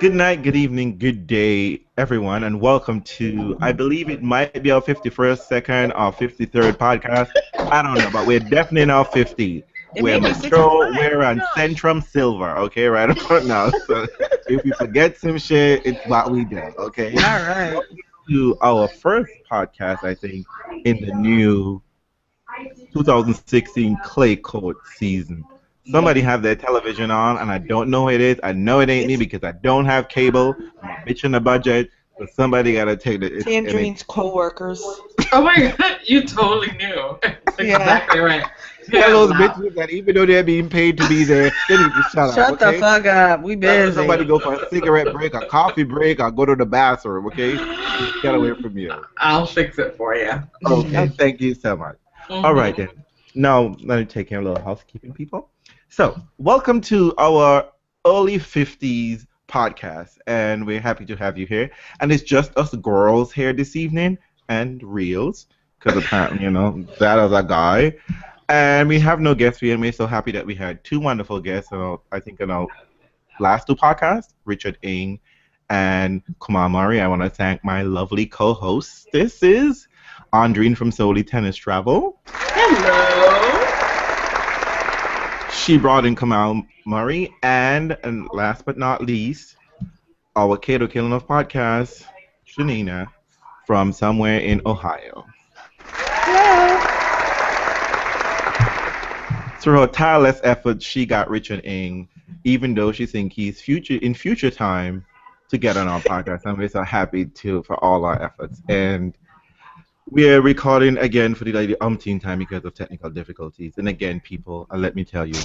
Good night, good evening, good day, everyone, and welcome to, I believe it might be our 51st, second, or 53rd podcast. I don't know, but we're definitely in our 50. It We're may be mature, 65. we're Who on knows? Centrum Silver, okay, right about now. So if we forget some shit, it's what we do, okay? All right. Welcome to our first podcast, I think, in the new 2016 clay court season. Somebody have their television on, and I don't know who it is. I know it ain't me It's because I don't have cable. I'm a bitch in the budget, so somebody gotta take it. And it Tangerine's co-workers. Oh my god, you totally knew. That's Yeah. exactly right. tell Yeah, those laugh. bitches that even though they're being paid to be there, they need to shut up, Shut the okay? fuck up. We Let busy. somebody go for a cigarette break, a coffee break, or go to the bathroom, okay? Get away from you. I'll fix it for you. Okay, thank you so much. All right Hmm then. Now let me take care of a little housekeeping, people. So, welcome to our early 50s podcast, and we're happy to have you here. And it's just us girls here this evening, and reels, because apparently, that is a guy. And we have no guests, and we're so happy that we had two wonderful guests, I think, in our last two podcasts, Richard Ing and Kumar Murray. I want to thank my lovely co-hosts. This is Andrine from Solely Tennis Travel. Hello. She brought in Kamal Murray, and last but not least, our Cato Killing of podcast, Shanina, from somewhere in Ohio. Hello. Through her tireless efforts, she got Richard Ing, even though she thinks he's future time to get on our podcast. And we're so happy to for all our efforts. And we're recording again for the like, umpteenth time because of technical difficulties. And again, people, let me tell you,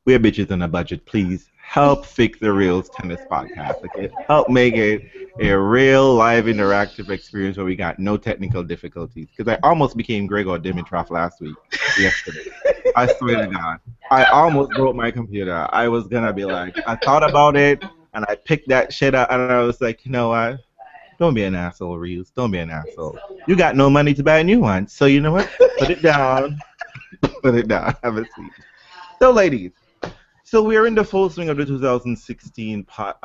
we're bitches on a budget. Please help fix the Reels Tennis podcast. Okay, help make it a real live interactive experience where we got no technical difficulties. Because I almost became Gregor Dimitrov yesterday. I swear to God, I almost broke my computer. I was gonna be like, I thought about it and I picked that shit up and I was like, you know what? Don't be an asshole, Reels. Don't be an asshole. You got no money to buy a new one, so you know what? Put it down. Put it down. Have a seat. So, ladies. So we're in the full swing of the 2016 Clay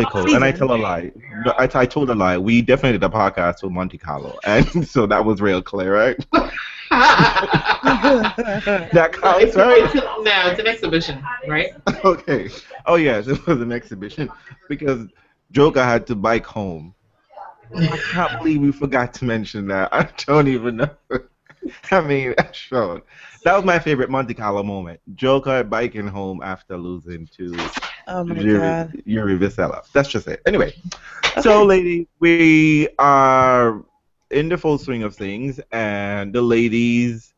Code, and I Season. tell a lie. I told a lie. We definitely did a podcast with Monte Carlo, and so that was real clear, right? That counts, right? No, it's an exhibition, right? Okay. Oh yes, it was an exhibition because Joker had to bike home. I can't believe we forgot to mention that. I don't even know. I mean, sure. That was my favorite Monte Carlo moment. Joker biking home after losing to Oh my god. Yuri Visela. That's just it. Anyway, so Okay. ladies, we are in the full swing of things, and the ladies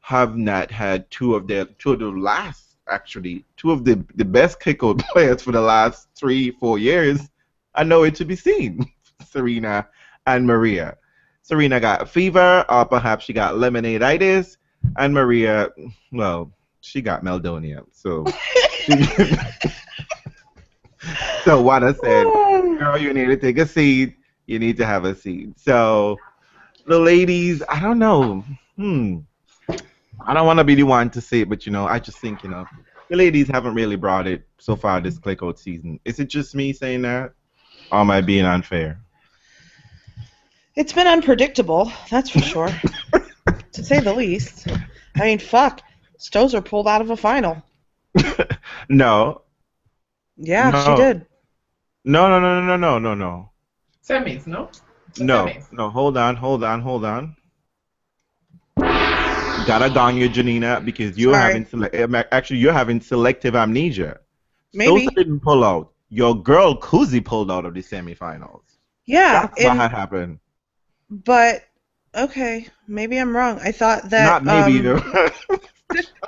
have not had two of the best kickout players for the last 3-4 years. I know it to be seen. Serena and Maria. Serena got a fever, or perhaps she got lemonade-itis, and Maria, well, she got Meldonia. So, so what I said, girl, you need to take a seat. You need to have a seat. So, the ladies, I don't know. I don't want to be the one to say it, but I just think the ladies haven't really brought it so far this clay court season. Is it just me saying that, or am I being unfair? It's been unpredictable, that's for sure. To say the least. I mean, fuck. Stozer pulled out of a final. No, Yeah, she no, did. no. Semis, no? The No, semis. no, hold on. Gotta gong you, Janina, because Sorry. you're having selective amnesia. Maybe. Sosa didn't pull out. Your girl Kuzi pulled out of the semifinals. Yeah, That's what had happened. but okay, maybe I'm wrong. I thought that Not maybe either.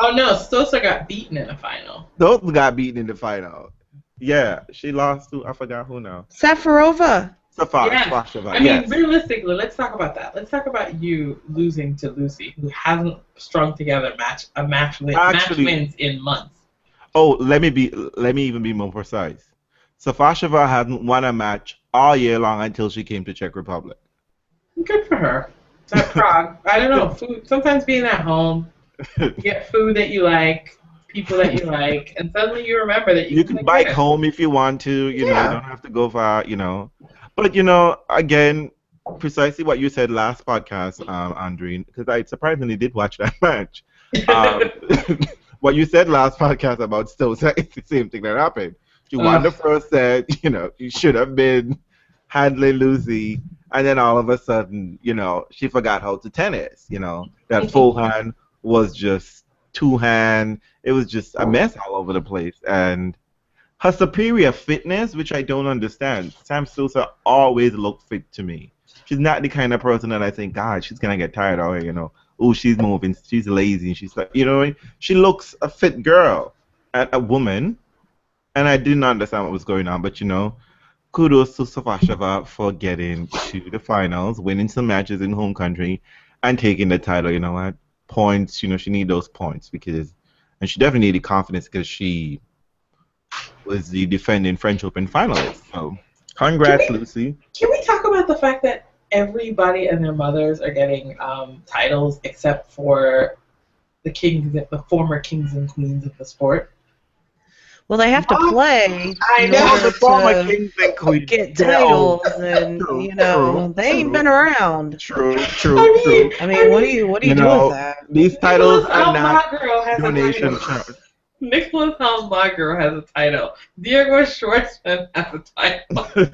Oh no, Sosa got beaten in the final. Those got beaten in the final. Yeah, she lost to I forgot who now. Safarova. Yes. Safasheva. I mean, Yes. realistically, let's talk about that. Let's talk about you losing to Lucy, who hasn't strung together match Actually- wins in months. Oh, let me even be more precise. Safasheva hadn't won a match all year long until she came to Czech Republic. Good for her. That Prague. I don't know. Food. Sometimes being at home, you get food that you like, people that you like, and suddenly you remember that you You can can play bike tennis. home if you want to, you know, you Yeah. don't have to go far, you know. But, again, precisely what you said last podcast, Andreen, because I surprisingly did watch that match. Um, what you said last podcast about Stosa is the same thing that happened. She won the Ugh. first set, you should have been handling Lucy, and then all of a sudden, she forgot how to tennis, that forehand was just two hand. It was just a mess all over the place. And her superior fitness, which I don't understand. Sam Sosa always looked fit to me. She's not the kind of person that I think, God, she's gonna get tired of her. Oh, she's moving, she's lazy, she's like, she looks a fit girl, and a woman, and I didn't understand what was going on. But kudos to Savasheva for getting to the finals, winning some matches in home country, and taking the title. You know what? Points. She need those points and she definitely needed confidence because she was the defending French Open finalist. So, Can congrats, we Lucy. can we talk about the fact that everybody and their mothers are getting titles except for the former kings and queens of the sport? Well, they have to What? play I in know. Yeah, order the former to kings and queens. get They're old. titles, and True, true, they ain't been true, around. true, I true, mean, true. I mean, what do you do with that? These titles Nicholas are not Almagro has a donation title. shows. Nicholas Almagro has a title. Diego Schwartzman has a title.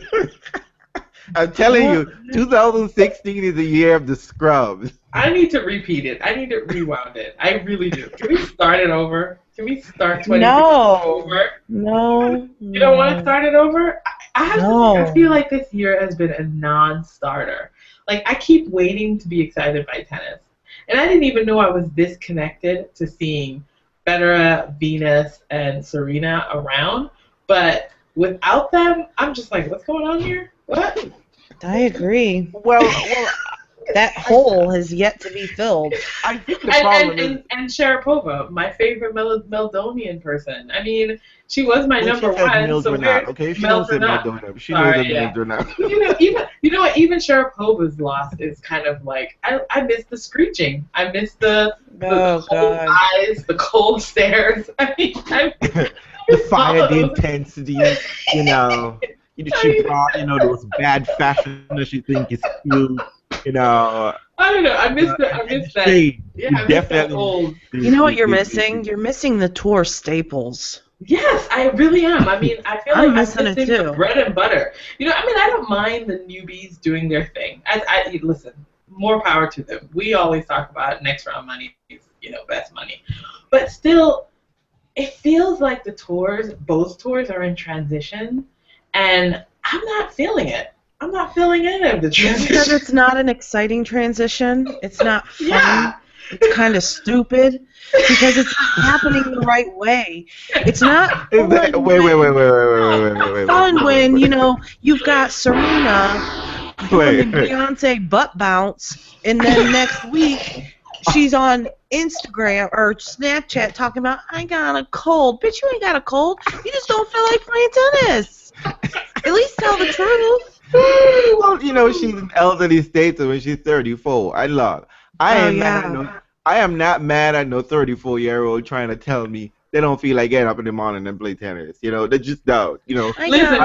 I'm telling you, 2016 is the year of the scrubs. I need to repeat it. I need to rewound it. I really do. Can we start it over? Can we start 2016 No. over? No. You don't want to start it over? I have to say, I No. feel like this year has been a non-starter. Like, I keep waiting to be excited by tennis. And I didn't even know I was this connected to seeing Federer, Venus, and Serena around. But without them, I'm just like, what's going on here? What? I agree. Well, That hole has yet to be filled. I think the problem And Sharapova, my favorite Meldonian person. I mean, she was my is when number she says one. Mills So or not, we're okay? She Mills don't or say not. Mills. She knows Sorry, that yeah. Mills or not. You know what? Even Sharapova's loss is kind of like I miss the screeching. I miss the Oh, cold God. eyes, the cold stares. I mean, The fire, the intensity, she brought, those bad fashion that she think is cute, I don't know. I miss that. shade. Yeah, You I miss that definitely. old. You know what you're missing? You're missing the tour staples. Yes, I really am. I mean, I feel I'm like missing I'm it missing the too. bread and butter. I mean, I don't mind the newbies doing their thing. Listen, more power to them. We always talk about next round money is, best money. But still, it feels like both tours are in transition, and I'm not feeling it. I'm not feeling any of the Because transition. it's not an exciting transition. It's not fun. Yeah. It's kind of stupid because it's not happening the right way. It's not Is that, fun wait. when you've got Serena doing the Beyonce butt bounce, and then next week she's on Instagram or Snapchat talking about, I got a cold. Bitch, you ain't got a cold. You just don't feel like playing tennis. At least tell the truth. Well, she's an elderly statesman when she's 34. I am not mad at no 34-year-old trying to tell me they don't feel like getting up in the morning and play tennis. They just don't. Listen,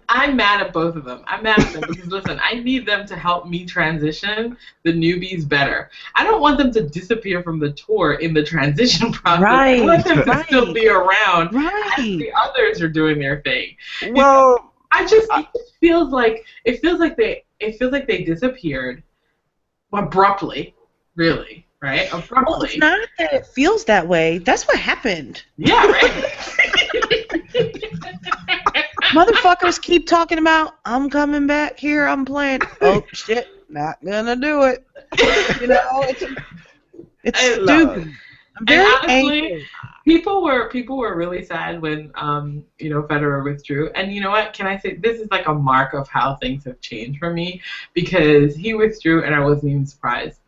I'm mad at both of them. I'm mad at them because listen, I need them to help me transition the newbies better. I don't want them to disappear from the tour in the transition process. Right, I want them to right. still be around as Right. the others are doing their thing. Well, It feels like they disappeared abruptly, really, right? Well, Abruptly. it's not that it feels that way. That's what happened. Yeah, right. Motherfuckers keep talking about, I'm coming back here, I'm playing. Oh, shit, not gonna do it. It's stupid. I'm very honestly, angry. People were really sad when Federer withdrew. And you know what? Can I say this is like a mark of how things have changed for me because he withdrew and I wasn't even surprised.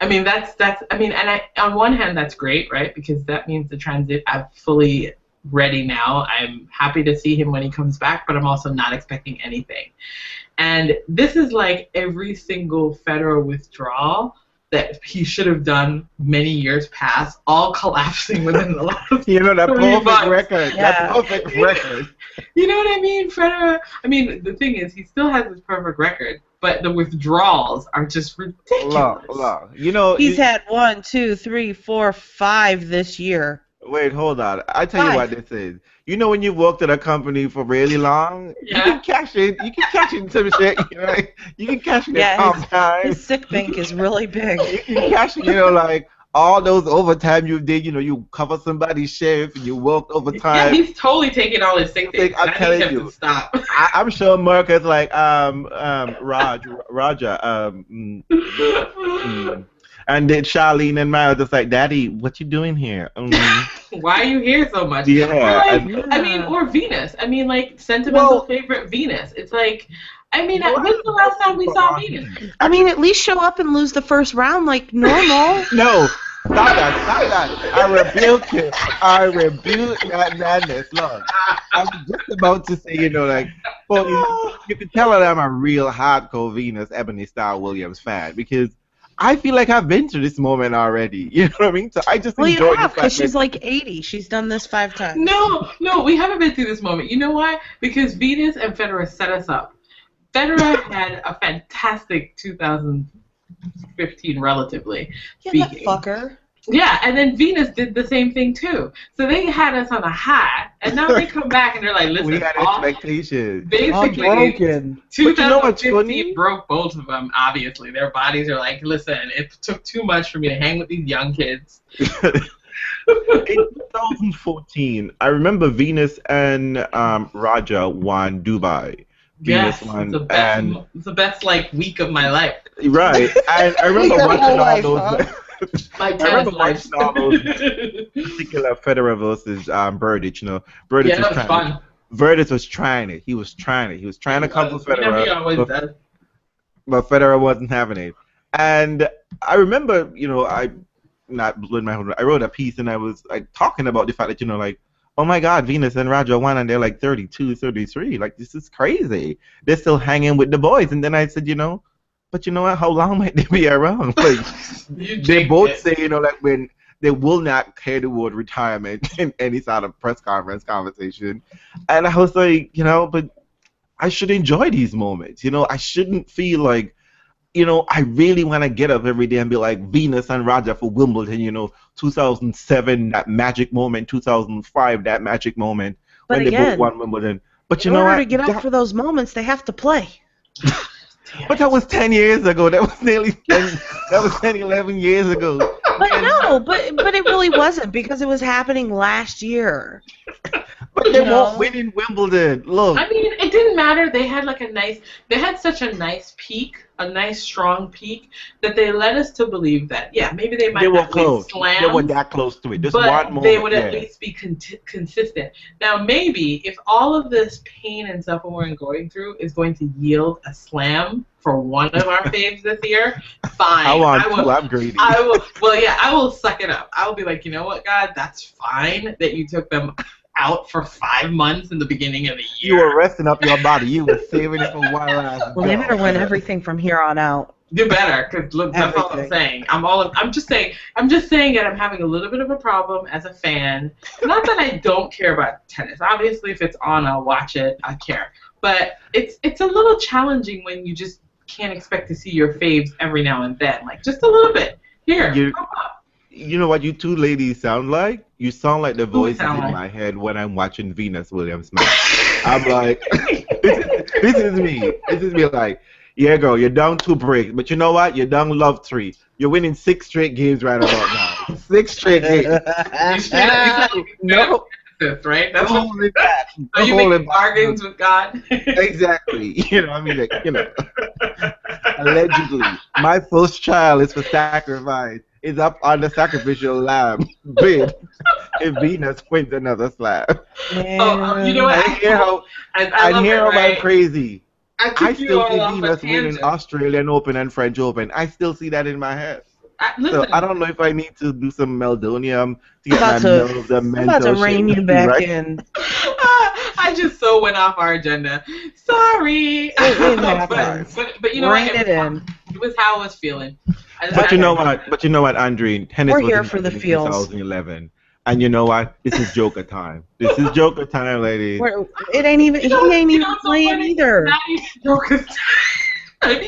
I mean on one hand that's great, right? Because that means the transit I'm fully ready now. I'm happy to see him when he comes back, but I'm also not expecting anything. And this is like every single Federer withdrawal that he should have done many years past, all collapsing within the last You know, that 3 perfect months. record. Yeah. That perfect record. You know what I mean, Federer? I mean, the thing is, he still has his perfect record, but the withdrawals are just ridiculous. Look. You know, He's had 1, 2, 3, 4, 5 this year. wait, hold on. I tell you what this is. You know when you've worked at a company for really long, you can cash in. You can cash in some shit. You know, like, you can cash in time. His sick bank is really big. You can cash in, you know, like all those overtime you did. You know, you cover somebody's shift and you worked overtime. Yeah, he's totally taking all his sick days. I'm telling you. To stop. I'm sure Marcus like Roger and then Charlene and Maya just like, Daddy, what you doing here? Why are you here so much? Yeah. I mean, or Venus. I mean, like, sentimental favorite Venus. It's like, I mean, when's the last time we saw Venus? I mean, at least show up and lose the first round like normal. No. Stop that. I rebuke you. I rebuke that madness. Look, I was just about to say, you know, like, well, you can tell that I'm a real hardcore Venus Ebony Star Williams fan because I feel like I've been to this moment already. You know what I mean? So I just enjoy you have, because she's like 80. She's done this 5 times. No, we haven't been through this moment. You know why? Because Venus and Federer set us up. Federer had a fantastic 2015, relatively. Yeah, that fucker. Yeah, and then Venus did the same thing too. So they had us on a high, and now they come back and they're like, "Listen, we had expectations. Basically, broken. 2015 broke both of them. Obviously, their bodies are like, "Listen, it took too much for me to hang with these young kids." In 2014, I remember Venus and Raja won Dubai. Yes, it's the best like week of my life. Right, I remember watching all those. I remember watching all those particular Federer versus Berdych. You know, Berdych was trying. Fun. Berdych was trying it. He was trying to come for Federer. He always does. But Federer wasn't having it. And I remember, you know, I wrote a piece and I was like talking about the fact that, you know, like, oh my God, Venus and Raja won and they're like 32, 33. Like, this is crazy. They're still hanging with the boys. And then I said, you know, but you know what? How long might they be around? Like, they both say, you know, like when they will not care the word retirement in any sort of press conversation. And I was like, you know, but I should enjoy these moments. You know, I shouldn't feel like, you know, I really want to get up every day and be like Venus and Raja for Wimbledon, you know, 2007, that magic moment, 2005, that magic moment but when again, they both won Wimbledon. But you in know order what? to get up for those moments, they have to play. But that was 10 years ago. That was nearly 10, 11 years ago. But no, but it really wasn't because it was happening last year. But they won't win in Wimbledon. Look. I mean, it didn't matter. They had they had such a nice peak, a nice strong peak, that they led us to believe that, yeah, maybe they might not win slams. They were that close to it. Just but one moment, they would at least be consistent. Now, maybe if all of this pain and suffering we're going through is going to yield a slam for one of our faves this year, fine. I'm greedy. I will suck it up. I will be like, you know what, God, that's fine that you took them out for 5 months in the beginning of the year. You were resting up your body. You were saving it for one last. Well, they better win everything from here on out. Do better, because look, that's all I'm saying. I'm just saying that I'm having a little bit of a problem as a fan. Not that I don't care about tennis. Obviously, if it's on, I'll watch it. I care. But it's a little challenging when you just can't expect to see your faves every now and then. Like, just a little bit. Here, come up. You know what you two ladies sound like? You sound like the voices in my head when I'm watching Venus Williams match. I'm like, this is me. This is me like, yeah, girl, you're down 2 breaks, but you know what? You're down love 3. You're winning 6 straight games right about now. 6 straight games. No. Right? That's holding back. So you make bargains with God? Exactly. You know, I mean, like, you know, allegedly, my first child is for sacrifice. Is up on the sacrificial lamb bid if Venus wins another slab. Oh, you know what? I hear how I'm crazy. I still see Venus winning Australian Open and French Open. I still see that in my head. So I don't know if I need to do some meldonium to get my nerves and mental. I'm about to rein you back in. I just so went off our agenda. Sorry. But you know what? It in. It was how I was feeling. But you know what? But you know what, Andre? Tennis We're was here for the invented in feels. 2011, and you know what? This is Joker time. This is Joker time, ladies. It ain't even. He ain't even playing either. Not even Joker's.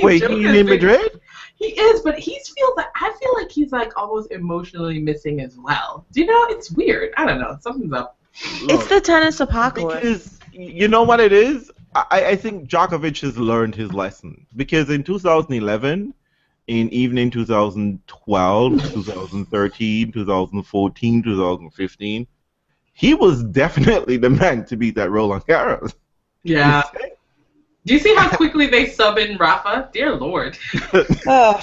Wait, he in Madrid? He is, but I feel like he's like almost emotionally missing as well. Do you know? It's weird. I don't know. Something's up. It's the tennis apocalypse. Because you know what it is? I think Djokovic has learned his lesson. Because in 2011, even in 2012, 2013, 2014, 2015, he was definitely the man to beat that Roland Garros. Yeah. Do you see how quickly they sub in Rafa? Dear Lord.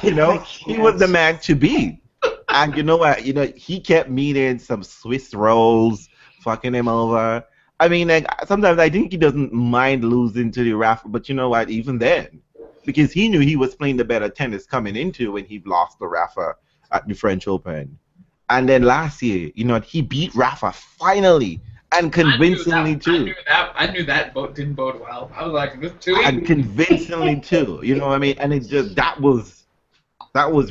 You know, he was the man to beat. And you know what? You know, he kept meeting some Swiss rolls, fucking him over. I mean, like, sometimes I think he doesn't mind losing to the Rafa, but you know what? Even then, because he knew he was playing the better tennis coming into when he lost to Rafa at the French Open. And then last year, you know, he beat Rafa finally. And convincingly too. I knew that didn't bode well. I was like, this too easy. And convincingly too. You know what I mean? And it just that was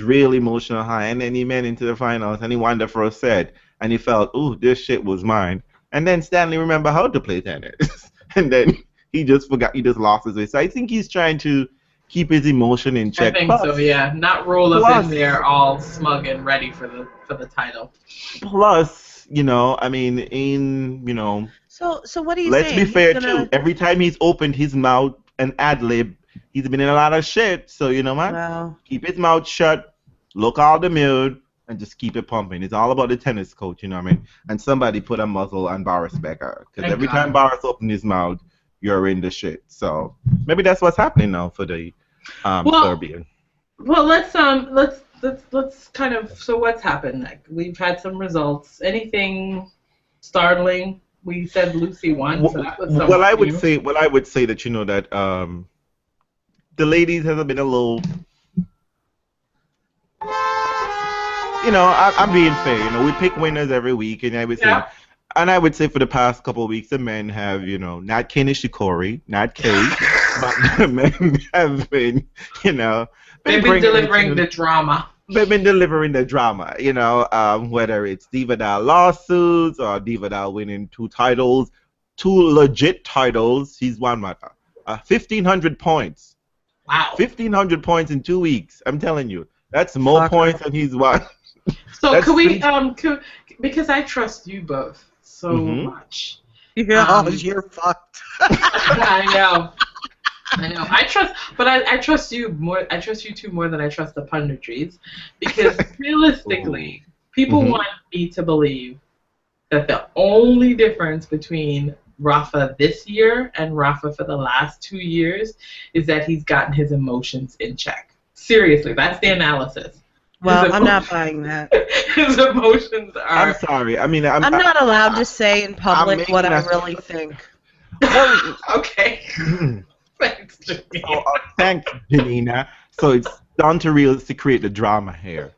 real emotional high. And then he went into the finals and he won the first set. And he felt, ooh, this shit was mine. And then Stanley remembered how to play tennis. And then he just forgot. He just lost his way. So I think he's trying to keep his emotion in check. I think so, yeah. Not roll up in there all smug and ready for the title. Plus, you know, I mean, you know. So what do you Let's be fair too. Every time he's opened his mouth and ad-lib, he's been in a lot of shit. So you know what? Wow. Keep his mouth shut, look all demure, and just keep it pumping. It's all about the tennis coach, you know what I mean? And somebody put a muzzle on Boris Becker. Because every time Boris opens his mouth, you're in the shit. So maybe that's what's happening now for the Serbian. Well, let's kind of. So what's happened? Like, we've had some results. Anything startling? We said Lucy won. So that was well, I would say that, you know, that the ladies have been a little. You know, I'm being fair. You know, we pick winners every week, and I would say for the past couple of weeks, the men have, you know, not Kei Nishikori, not Kei, but the men have been, you know, they've been delivering the drama. They've been delivering the drama, you know, whether it's Divadal lawsuits or Divadal winning 2 titles, 2 legit titles. He's won 1,500 points. Wow. 1,500 points in 2 weeks. I'm telling you, that's more points than he's won. So could we, because I trust you both so much. Yeah, you're fucked. I know. I trust you more. I trust you two more than I trust the punditries, because realistically, people want me to believe that the only difference between Rafa this year and Rafa for the last 2 years is that he's gotten his emotions in check. Seriously, that's the analysis. Well, I'm not buying that. His emotions are. I'm sorry. I mean, I'm not allowed to say in public what I really think. Well, okay. Thanks, Janina. Thanks, Janina. So it's down to to create the drama here.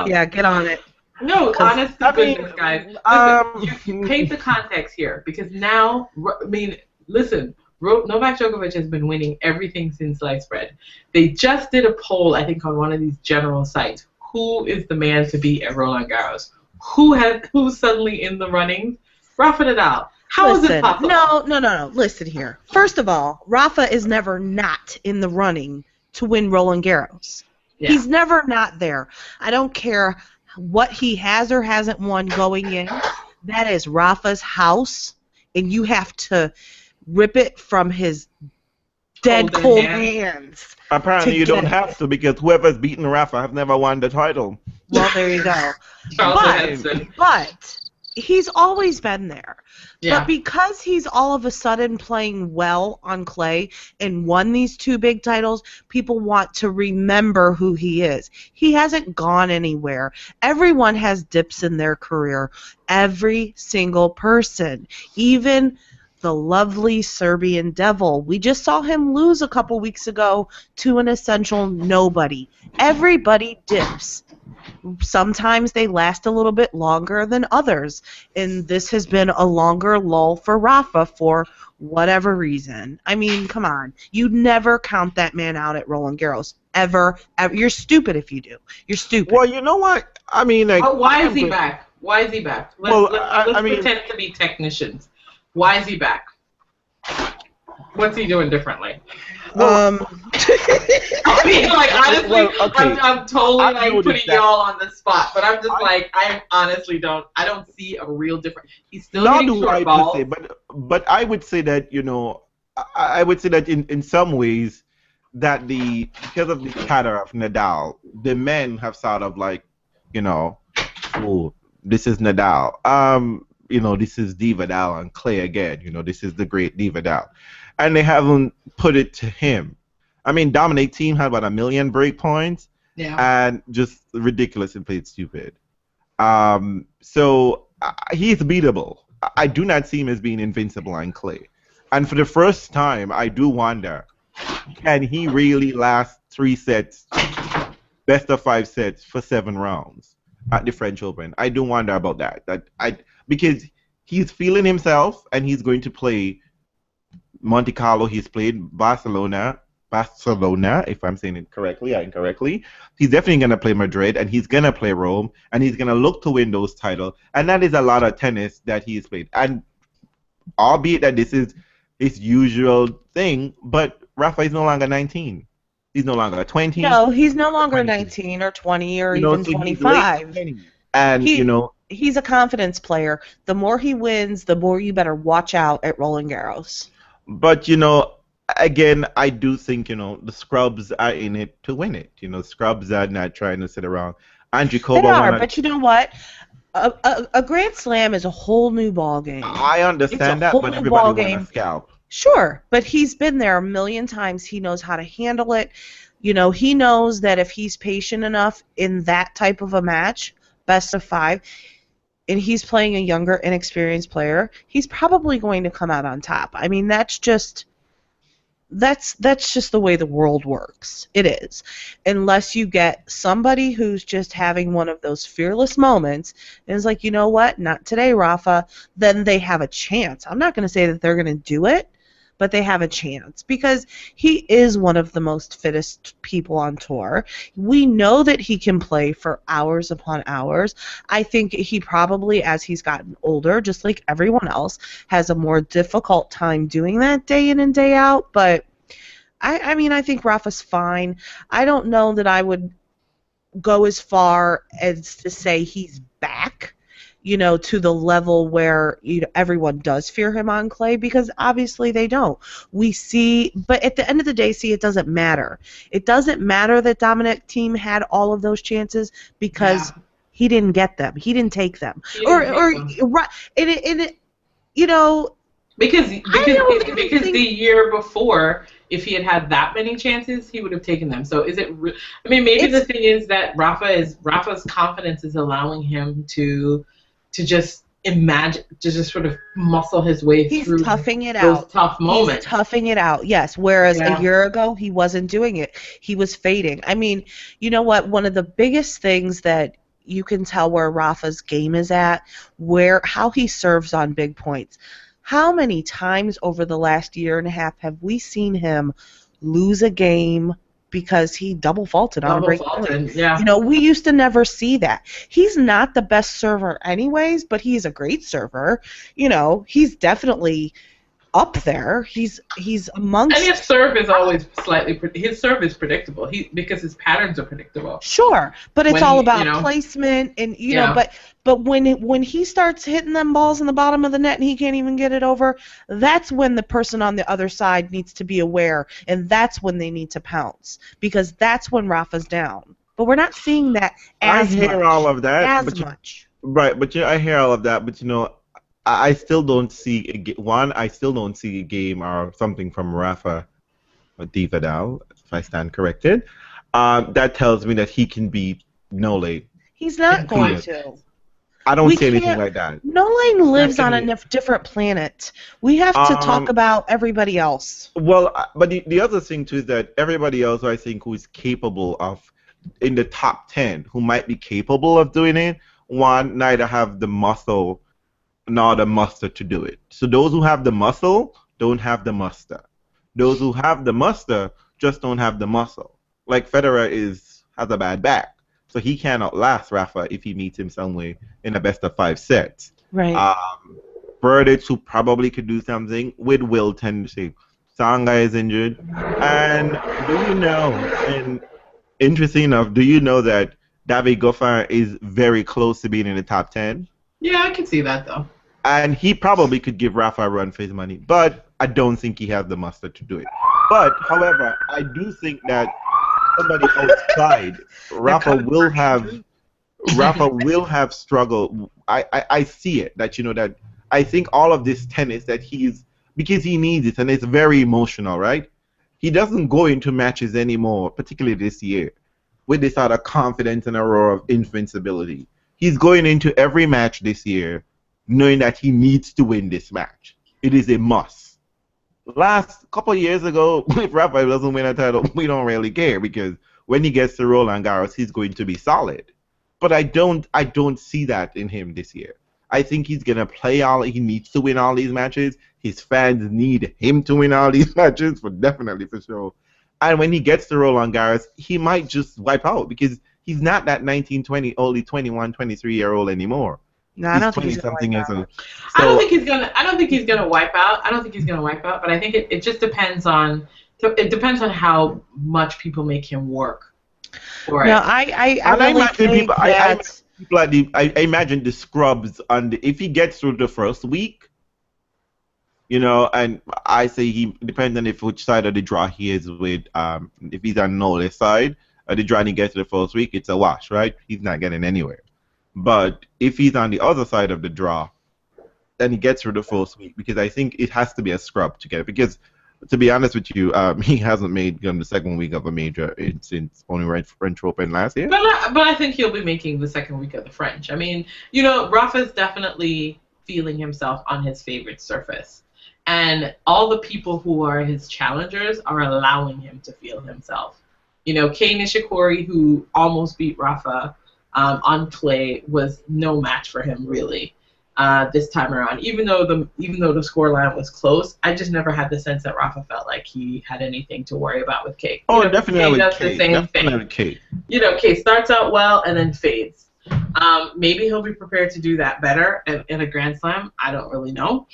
Yeah, get on it. No, honest to goodness, guys. Listen, you paint the context here, because now, I mean, listen, Novak Djokovic has been winning everything since sliced bread. They just did a poll, I think, on one of these general sites. Who is the man to beat at Roland Garros? Who's suddenly in the running? Rafa Nadal. How is it possible? No. Listen here. First of all, Rafa is never not in the running to win Roland Garros. Yeah. He's never not there. I don't care what he has or hasn't won going in. That is Rafa's house, and you have to rip it from his dead cold hands. Apparently you don't have to, because whoever's beaten Rafa have never won the title. Well, there you go. But he's always been there. Yeah. But because he's all of a sudden playing well on clay and won these 2 big titles, people want to remember who he is. He hasn't gone anywhere. Everyone has dips in their career. Every single person. Even the lovely Serbian devil. We just saw him lose a couple weeks ago to an essential nobody. Everybody dips. Sometimes they last a little bit longer than others, and this has been a longer lull for Rafa for whatever reason. I mean, come on. You'd never count that man out at Roland Garros. ever. You're stupid if you do. You're stupid. Well, you know what? I mean, like, Why is he back? Why is he back? Let's mean, pretend to be technicians. Why is he back? What's he doing differently? well, I mean, like, honestly, well, okay. I'm totally I've like noticed putting y'all on the spot, but I'm just like, I don't see a real difference. He's still Not hitting do I short per balls. se, but I would say that, you know, I would say that in some ways that because of the chatter of Nadal, the men have sort of like, you know, oh, this is Nadal. You know, this is Divadal and Clay again. You know, this is the great Divadal, and they haven't put it to him. I mean, Dominic Team had about 1,000,000 break points, Yeah. and just ridiculous and played stupid. So he's beatable. I do not see him as being invincible on clay. And for the first time, I do wonder, can he really last 3 sets, best of 5 sets for 7 rounds at the French Open? I do wonder about that. Because he's feeling himself, and he's going to play Monte Carlo. He's played Barcelona, if I'm saying it correctly or incorrectly. He's definitely going to play Madrid, and he's going to play Rome, and he's going to look to win those titles. And that is a lot of tennis that he's played. And albeit that this is his usual thing, but Rafa is no longer 19. He's no longer 20. No, he's no longer 19 or 20 or even so 25. And, He's a confidence player. The more he wins, the more you better watch out at Roland Garros. But, again, I do think, the scrubs are in it to win it. Scrubs are not trying to sit around. Andrew Koba They are, but you know what? A Grand Slam is a whole new ball game. I understand that, but everybody wants a scalp. Sure, but he's been there a million times. He knows how to handle it. He knows that if he's patient enough in that type of a match, best of 5, and he's playing a younger, inexperienced player, he's probably going to come out on top. I mean, that's just the way the world works. It is. Unless you get somebody who's just having one of those fearless moments and is like, you know what, not today, Rafa, then they have a chance. I'm not going to say that they're going to do it, but they have a chance because he is one of the most fittest people on tour. We know that he can play for hours upon hours. I think he probably, as he's gotten older, just like everyone else, has a more difficult time doing that day in and day out, but I mean, I think Rafa's fine. I don't know that I would go as far as to say he's back, to the level where everyone does fear him on clay, because obviously they don't. We see, but at the end of the day, it doesn't matter. It doesn't matter that Dominic Thiem had all of those chances because he didn't get them. He didn't take them. Because the year before, if he had that many chances, he would have taken them. So is it? I mean, maybe the thing is that Rafa's confidence is allowing him to just imagine, to just sort of muscle his way through. He's toughing it those out. Tough moments. He's toughing it out. Yes. Whereas a year ago he wasn't doing it. He was fading. I mean, you know what? One of the biggest things that you can tell where Rafa's game is at, how he serves on big points. How many times over the last year and a half have we seen him lose a game because he double faulted on a break point? Yeah. We used to never see that. He's not the best server anyways, but he's a great server. He's definitely up there. He's amongst. And his serve is always his serve is predictable. Because his patterns are predictable. Sure, but it's all about placement and but when he starts hitting them balls in the bottom of the net and he can't even get it over, that's when the person on the other side needs to be aware, and that's when they need to pounce, because that's when Rafa's down. But we're not seeing that as much. I hear all of that. Much. Right, but I hear all of that, but I still don't see I still don't see a game or something from Rafa or Divadal, if I stand corrected. That tells me that he can beat Nole. He's not going to. I don't see anything like that. Nole lives on a different planet. We have to talk about everybody else. Well, but the other thing too is that everybody else, I think, who is capable of, in the top 10, who might be capable of doing it, neither have the muscle nor the muster to do it. So those who have the muscle don't have the muster. Those who have the muster just don't have the muscle. like Federer has a bad back, so he cannot last Rafa if he meets him somewhere in a best of 5 sets. Right. Berdych, who probably could do something with Will tendency. Sanga is injured, and do you know? And interesting enough, do you know that David Goffin is very close to being in the top 10? Yeah, I can see that though. And he probably could give Rafa a run for his money, but I don't think he has the mustard to do it. But, however, I do think that somebody outside Rafa will have struggle. I see it, that that I think all of this tennis that because he needs it, and it's very emotional, right? He doesn't go into matches anymore, particularly this year, with this sort of confidence and aura of invincibility. He's going into every match this year knowing that he needs to win this match. It is a must. Last couple of years ago, if Rafael doesn't win a title, we don't really care, because when he gets to Roland Garros, he's going to be solid. But I don't see that in him this year. I think he's gonna play he needs to win all these matches. His fans need him to win all these matches, for sure. And when he gets to Roland Garros, he might just wipe out, because he's not that 19, 20, only 21, 23-year-old anymore. No, I don't think he's gonna wipe out. I don't think he's gonna wipe out. But I think it just depends on how much people make him work for it. No, I really think that I imagine the scrubs if he gets through the first week, and I say he depends on which side of the draw he is with. If he's on Nole's side of the draw and he gets to the first week, it's a wash, right? He's not getting anywhere. But if he's on the other side of the draw, then he gets through the first week, because I think it has to be a scrub to get it. Because, to be honest with you, he hasn't made the second week of a major since only French Open last year. But I think he'll be making the second week of the French. I mean, Rafa's definitely feeling himself on his favorite surface. And all the people who are his challengers are allowing him to feel himself. Kei Nishikori, who almost beat Rafa on clay, was no match for him, really. This time around, even though the scoreline was close, I just never had the sense that Rafa felt like he had anything to worry about with Kei. Definitely Kei does the same thing. Kei starts out well and then fades. Maybe he'll be prepared to do that better in a Grand Slam. I don't really know.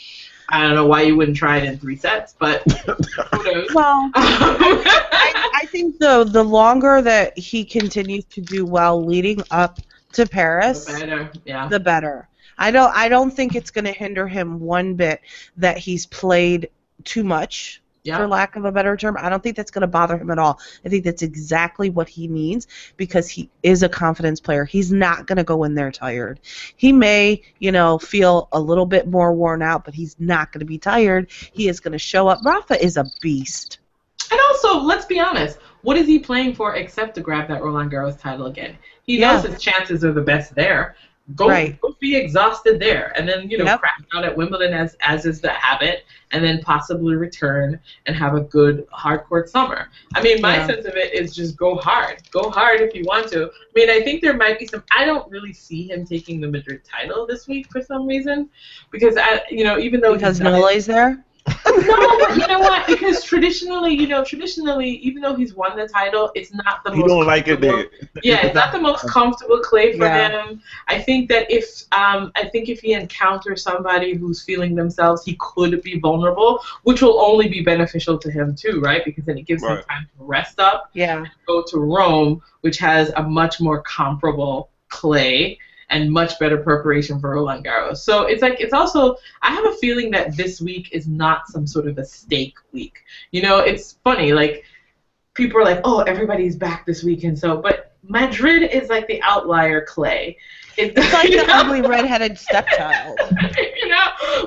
I don't know why you wouldn't try it in 3 sets, but who knows? Well, I think the longer that he continues to do well leading up to Paris, the better. I don't think it's going to hinder him one bit that he's played too much, for lack of a better term. I don't think that's going to bother him at all. I think that's exactly what he needs, because he is a confidence player. He's not going to go in there tired. He may, feel a little bit more worn out, but he's not going to be tired. He is going to show up. Rafa is a beast. And also, let's be honest, what is he playing for except to grab that Roland Garros title again? He knows his chances are the best there. Go be exhausted there, and then crack out at Wimbledon as is the habit, and then possibly return and have a good hardcourt summer. I mean, my sense of it is just go hard if you want to. I mean, I think there might be some. I don't really see him taking the Madrid title this week for some reason, because even though Nole's there. No, but you know what? Because traditionally, even though he's won the title, it's not the most. You don't like it there. Yeah, it's not the most comfortable clay for him. I think that if he encounters somebody who's feeling themselves, he could be vulnerable, which will only be beneficial to him too, right? Because then it gives him time to rest up. Yeah. And go to Rome, which has a much more comparable clay and much better preparation for Roland Garros. So it's also, I have a feeling that this week is not some sort of a stake week. It's funny, like, people are like, oh, everybody's back this weekend, but Madrid is like the outlier clay. It's like the ugly redheaded stepchild.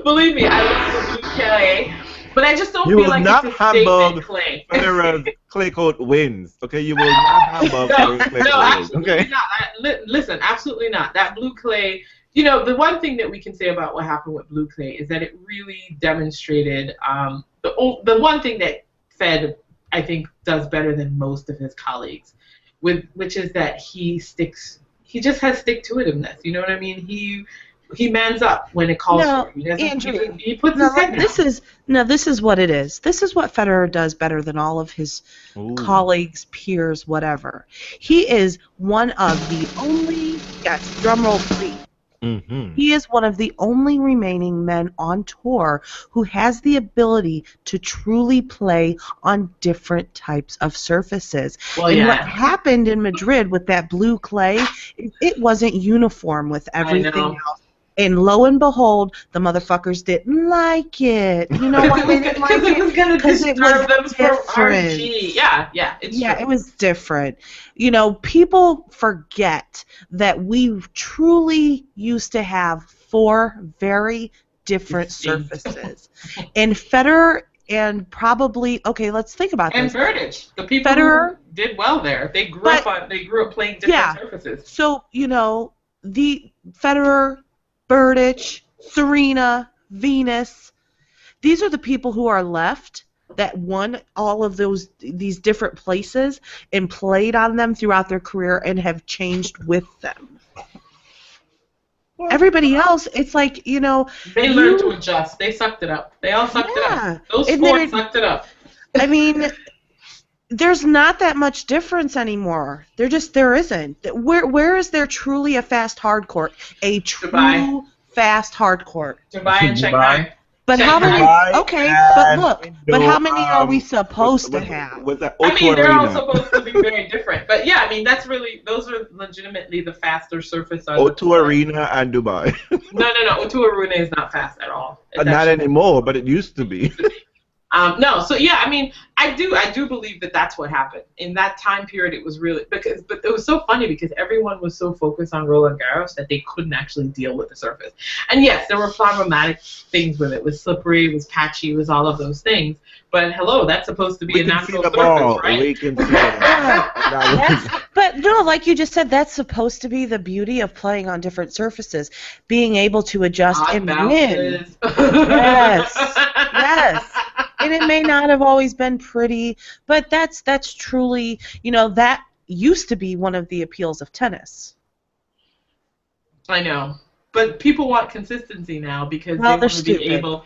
Believe me, I love the blue clay. But I just don't feel like it's a statement clay. Federer's clay court wins. Okay, you will not Hamburg Federer's clay court wins. Okay. Not. Listen, absolutely not. That blue clay. The one thing that we can say about what happened with blue clay is that it really demonstrated the one thing that Fed, I think, does better than most of his colleagues, which is that he just has stick-to-itiveness. You know what I mean? He mans up when it calls for him. Andrew, he puts his head down. No, this is what it is. This is what Federer does better than all of his colleagues, peers, whatever. He is one of the only, yes, drumroll please. Mm-hmm. He is one of the only remaining men on tour who has the ability to truly play on different types of surfaces. Well, and yeah. what happened in Madrid with that blue clay, it wasn't uniform with everything else. And lo and behold, the motherfuckers didn't like it. You know why they didn't like it? Because it was going to disturb them different. for RG. Yeah, it's true. It was different. You know, people forget that we truly used to have 4 very different surfaces. And Federer and probably, okay, let's think about this. And Berdych, the people who did well there, they grew up playing different surfaces. So, you know, the Federer, Berdych, Serena, Venus, these are the people who are left that won all of these different places and played on them throughout their career and have changed with them. Everybody else, it's like, you know... They learned to adjust. They sucked it up. They all sucked it up. Those 4 sucked it up. I mean... There's not that much difference anymore. There isn't. Where is there truly a fast hard court? A true fast hard court. Dubai and Shanghai. But how many? Okay, but look. But how many are we supposed to have? I mean, they're all supposed to be very different. But yeah, I mean, those are legitimately the faster surface. O2 Arena and Dubai. No. O2 Arena is not fast at all. Not anymore, but it used to be. No, so yeah, I mean, I do believe that that's what happened in that time period. It was really but it was so funny because everyone was so focused on Roland Garros that they couldn't actually deal with the surface. And yes, there were problematic things with it. It was slippery, it was patchy, it was all of those things. But hello, that's supposed to be a natural surface, right? We can see the ball. Yes, but no, like you just said, that's supposed to be the beauty of playing on different surfaces, being able to adjust and win. Yes. And it may not have always been pretty, but that's truly, you know, that used to be one of the appeals of tennis. I know. But people want consistency now because they want to be able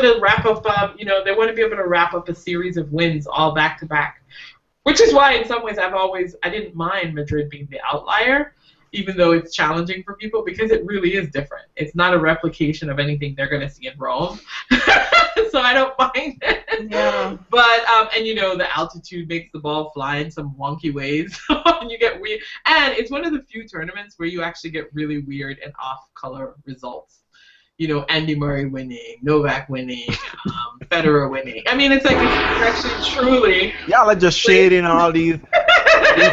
to wrap up they want to be able to wrap up a series of wins all back to back. Which is why in some ways I didn't mind Madrid being the outlier, even though it's challenging for people because it really is different. It's not a replication of anything they're going to see in Rome. So I don't mind it. Yeah. But and you know the altitude makes the ball fly in some wonky ways, and you get weird. And it's one of the few tournaments where you actually get really weird and off-color results. You know, Andy Murray winning, Novak winning, Federer winning. I mean, it's like it's actually truly. Y'all are just shading all these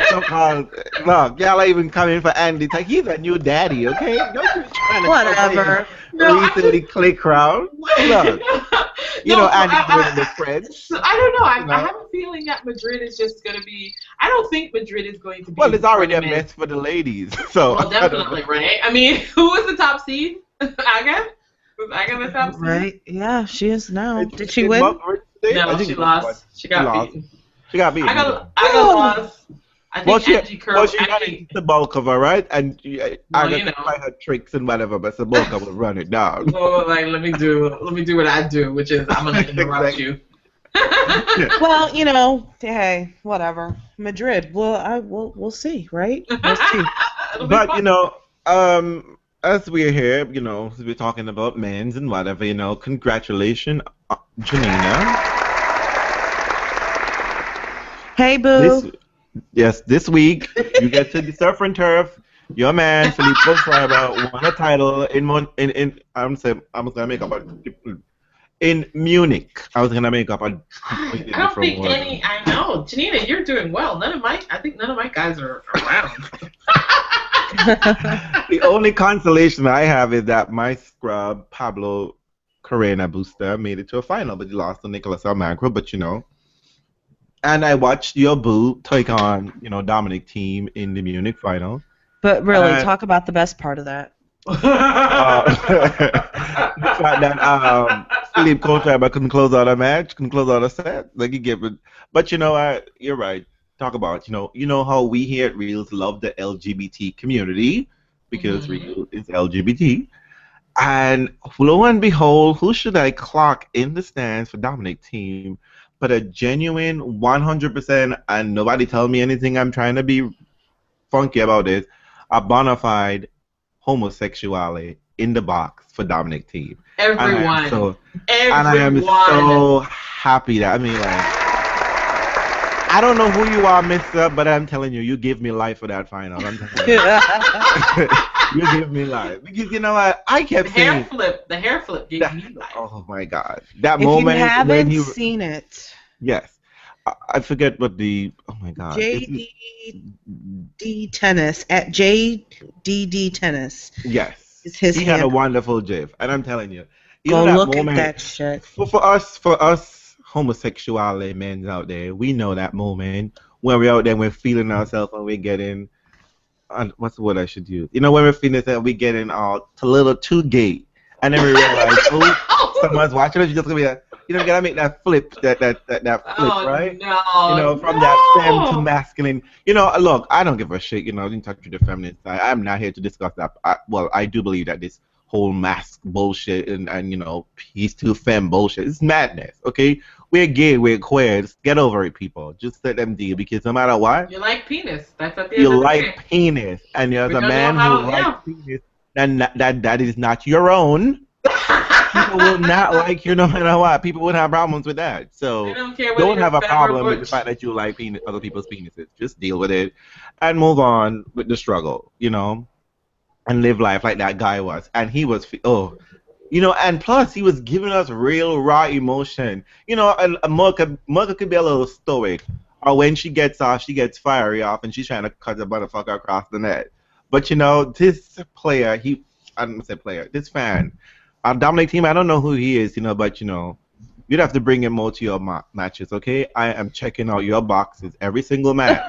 so-called. Look, y'all are even coming for Andy. Like he's a new daddy, okay? Don't you trying to whatever. Recently clay crowd. Look, you know Andy's winning the French. I don't know. I have a feeling that Madrid is just going to be. I don't think Madrid is going to be. Well, it's already a mess for the ladies. So. Well, definitely, right? I mean, who was the top seed? Aga? Was Aga the top seed? Right. Yeah, she is now. Did she win? No, she lost. She got beaten. She got beaten. Aga lost. I think she ran the bulk of her, right? And I got to try her tricks and whatever, but Saboka was running down. So like, let me do what I do, which is I'm gonna interrupt you. Well, you know, hey, whatever. Madrid. We'll see, right? We'll see. But you know, as we're here, you know, we're talking about men's and whatever, you know, congratulations, Janina. Hey, boo. This week you get to the surf and turf. Your man Filippo Schreiber won a title in Munich. I was gonna make up a completely I don't different think one. I know, Janina, you're doing well. I think none of my guys are around. The only consolation I have is that my scrub Pablo Carrera Busta made it to a final, but he lost to Nicolas Almagro. But you know. And I watched your boo take on, you know, Dominic Thiem in the Munich final. But really, talk about the best part of that. The fact that Philippe Kohlschreiber couldn't close out a match, couldn't close out a set. Like you get it. But you know, you're right. Talk about, you know how we here at Reels love the LGBT community because Reels is LGBT. And lo and behold, who should I clock in the stands for Dominic team but a genuine 100%, and nobody tell me anything I'm trying to be funky about this, a bona fide homosexuality in the box for Dominic team. Everyone. And I am so happy that, I mean, like, I don't know who you are, mister, but I'm telling you, you give me life for that final. I'm telling you. You give me life. Because you know what? I kept saying... The hair flip gave me life. Oh, my God. That if moment... If you haven't seen it... Yes. I forget what the... Oh, my God. JDD Tennis. At JDD Tennis. Yes. Is his he handle. had a wonderful gif. And I'm telling you... Go look at that shit. For us homosexuality men out there, we know that moment when we're out there, we're feeling ourselves and we're getting, what's the word I should use? You know, when we're feeling that we're getting a little too gay, and then we realize, oh, someone's watching us. You're just gonna be like, you know, gotta make that flip, that flip, right? No, you know, from that femme to masculine. You know, look, I don't give a shit. You know, in touch with the feminine side. I'm not here to discuss that. I do believe that this whole mask bullshit and you know, he's too femme bullshit. It's madness, okay? We're gay, we're queer. Just get over it, people. Just let them deal, because no matter what, you like penis. That's at the you end of the like day. penis, and there's a man who likes penis, and that is not your own. People will not like you no matter what. People would have problems with that. So don't have a problem with the fact that you like other people's penises. Just deal with it and move on with the struggle, you know, and live life like that guy was. And he was, you know, and plus he was giving us real raw emotion. You know, a mother could be a little stoic, or when she gets off, she gets fiery off, and she's trying to cut the motherfucker across the net. But you know, this player, I don't say player, this fan, our Dominic team, I don't know who he is, you know, but you know, you'd have to bring him more to your matches, okay? I am checking out your boxes every single match,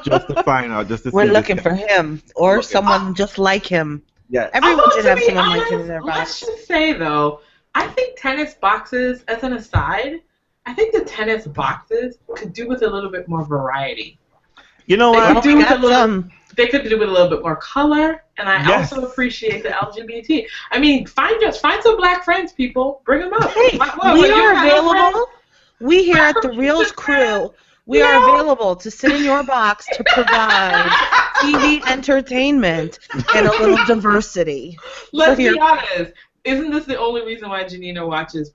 just to find out, just to see. We're looking for him or someone just like him. Yeah. Everyone should have someone like him in their box. Let's just say though, I think tennis boxes, as an aside, I think the tennis boxes could do with a little bit more variety. You know what? They could do with a little bit more color, and I also appreciate the LGBT. I mean, find some black friends, people. Bring them up. Hey, we are available. We here at the Reels Crew, we are available to sit in your box to provide TV entertainment and a little diversity. Let's be honest. Isn't this the only reason why Janina watches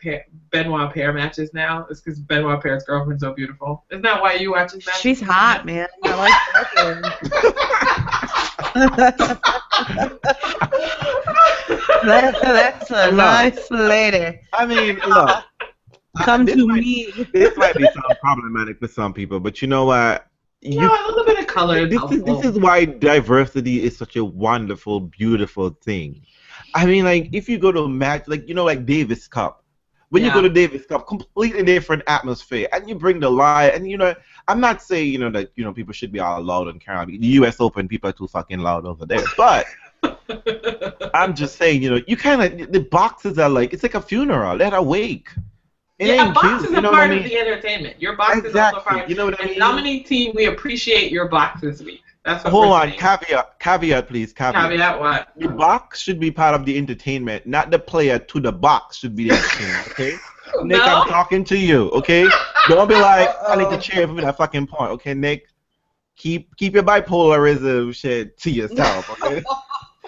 Benoit Paire matches now? It's because Benoit Paire's girlfriend's so beautiful. Isn't that why you watch his matches? She's hot, man. I like her. That's a nice lady. I mean, look. Come to me. This might be problematic for some people, but you know what? A little bit of color. This is why diversity is such a wonderful, beautiful thing. I mean, like, if you go to a match, like, you know, like Davis Cup. When you go to Davis Cup, completely different atmosphere, and you bring the light, and, you know, I'm not saying, you know, that, you know, people should be all loud and carry. The U.S. Open, people are too fucking loud over there. But I'm just saying, you know, you kind of, the boxes are like, it's like a funeral. They're awake. A box is a part of the entertainment. Your box is also part. You know what I mean? Dominic team, we appreciate your box this week. That's what Hold we're on, saying. caveat, please. Caveat what? The box should be part of the entertainment, not the player to the box should be the entertainment, okay? Nick, I'm talking to you, okay? Don't be like, I need to cheer for that fucking point, okay, Nick? Keep your bipolarism shit to yourself, okay?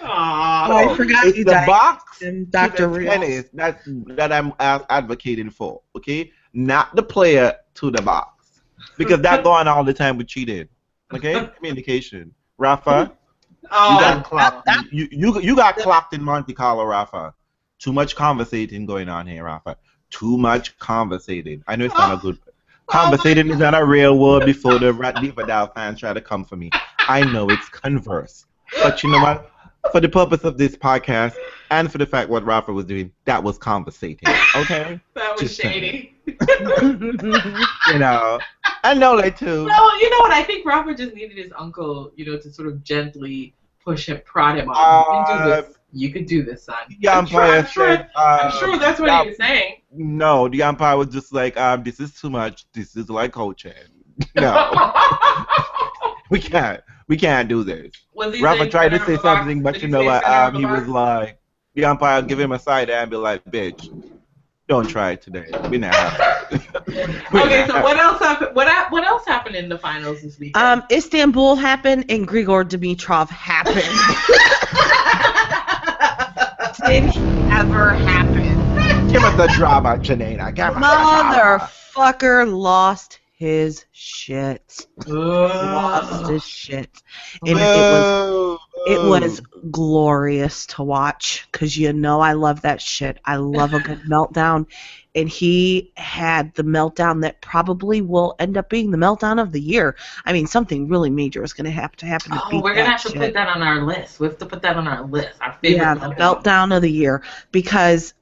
I forgot it's you the box and Dr. tennis that I'm advocating for, okay? Not the player to the box. Because that going all the time with cheating. Okay? Communication. Rafa, you got clocked. You got clocked in Monte Carlo, Rafa. Too much conversating going on here, Rafa. Too much conversating. I know it's not a good conversating is not a real word before the Vidal fans try to come for me. I know it's converse. But you know what? For the purpose of this podcast and for the fact what Rafa was doing, that was conversating. Okay? That was shady. You know, I know that too. Well, you know what? I think Rafa just needed his uncle, you know, to sort of gently push him, prod him on. You can do this. You could do this, son. The umpire said, I'm sure that's what he was saying. No, the umpire was just like, this is too much. This is like coaching. No. We can't do this. Rafa tried to say something, but you know what? He was like, The umpire give him a side eye and be like, bitch, don't try it today. We not happy. Okay, so what else happened? What else happened in the finals this weekend? Istanbul happened and Grigor Dimitrov happened. Did he ever happen? Give us the drama, Janina. Give us the drama. Motherfucker lost his shit. Lost his shit. And it was glorious to watch because you know I love that shit. I love a good meltdown. And he had the meltdown that probably will end up being the meltdown of the year. I mean, something really major is going to have to happen to beat we're going to have shit. to put that on our list. We have to put that on our list. Our favorite the meltdown of the year. Because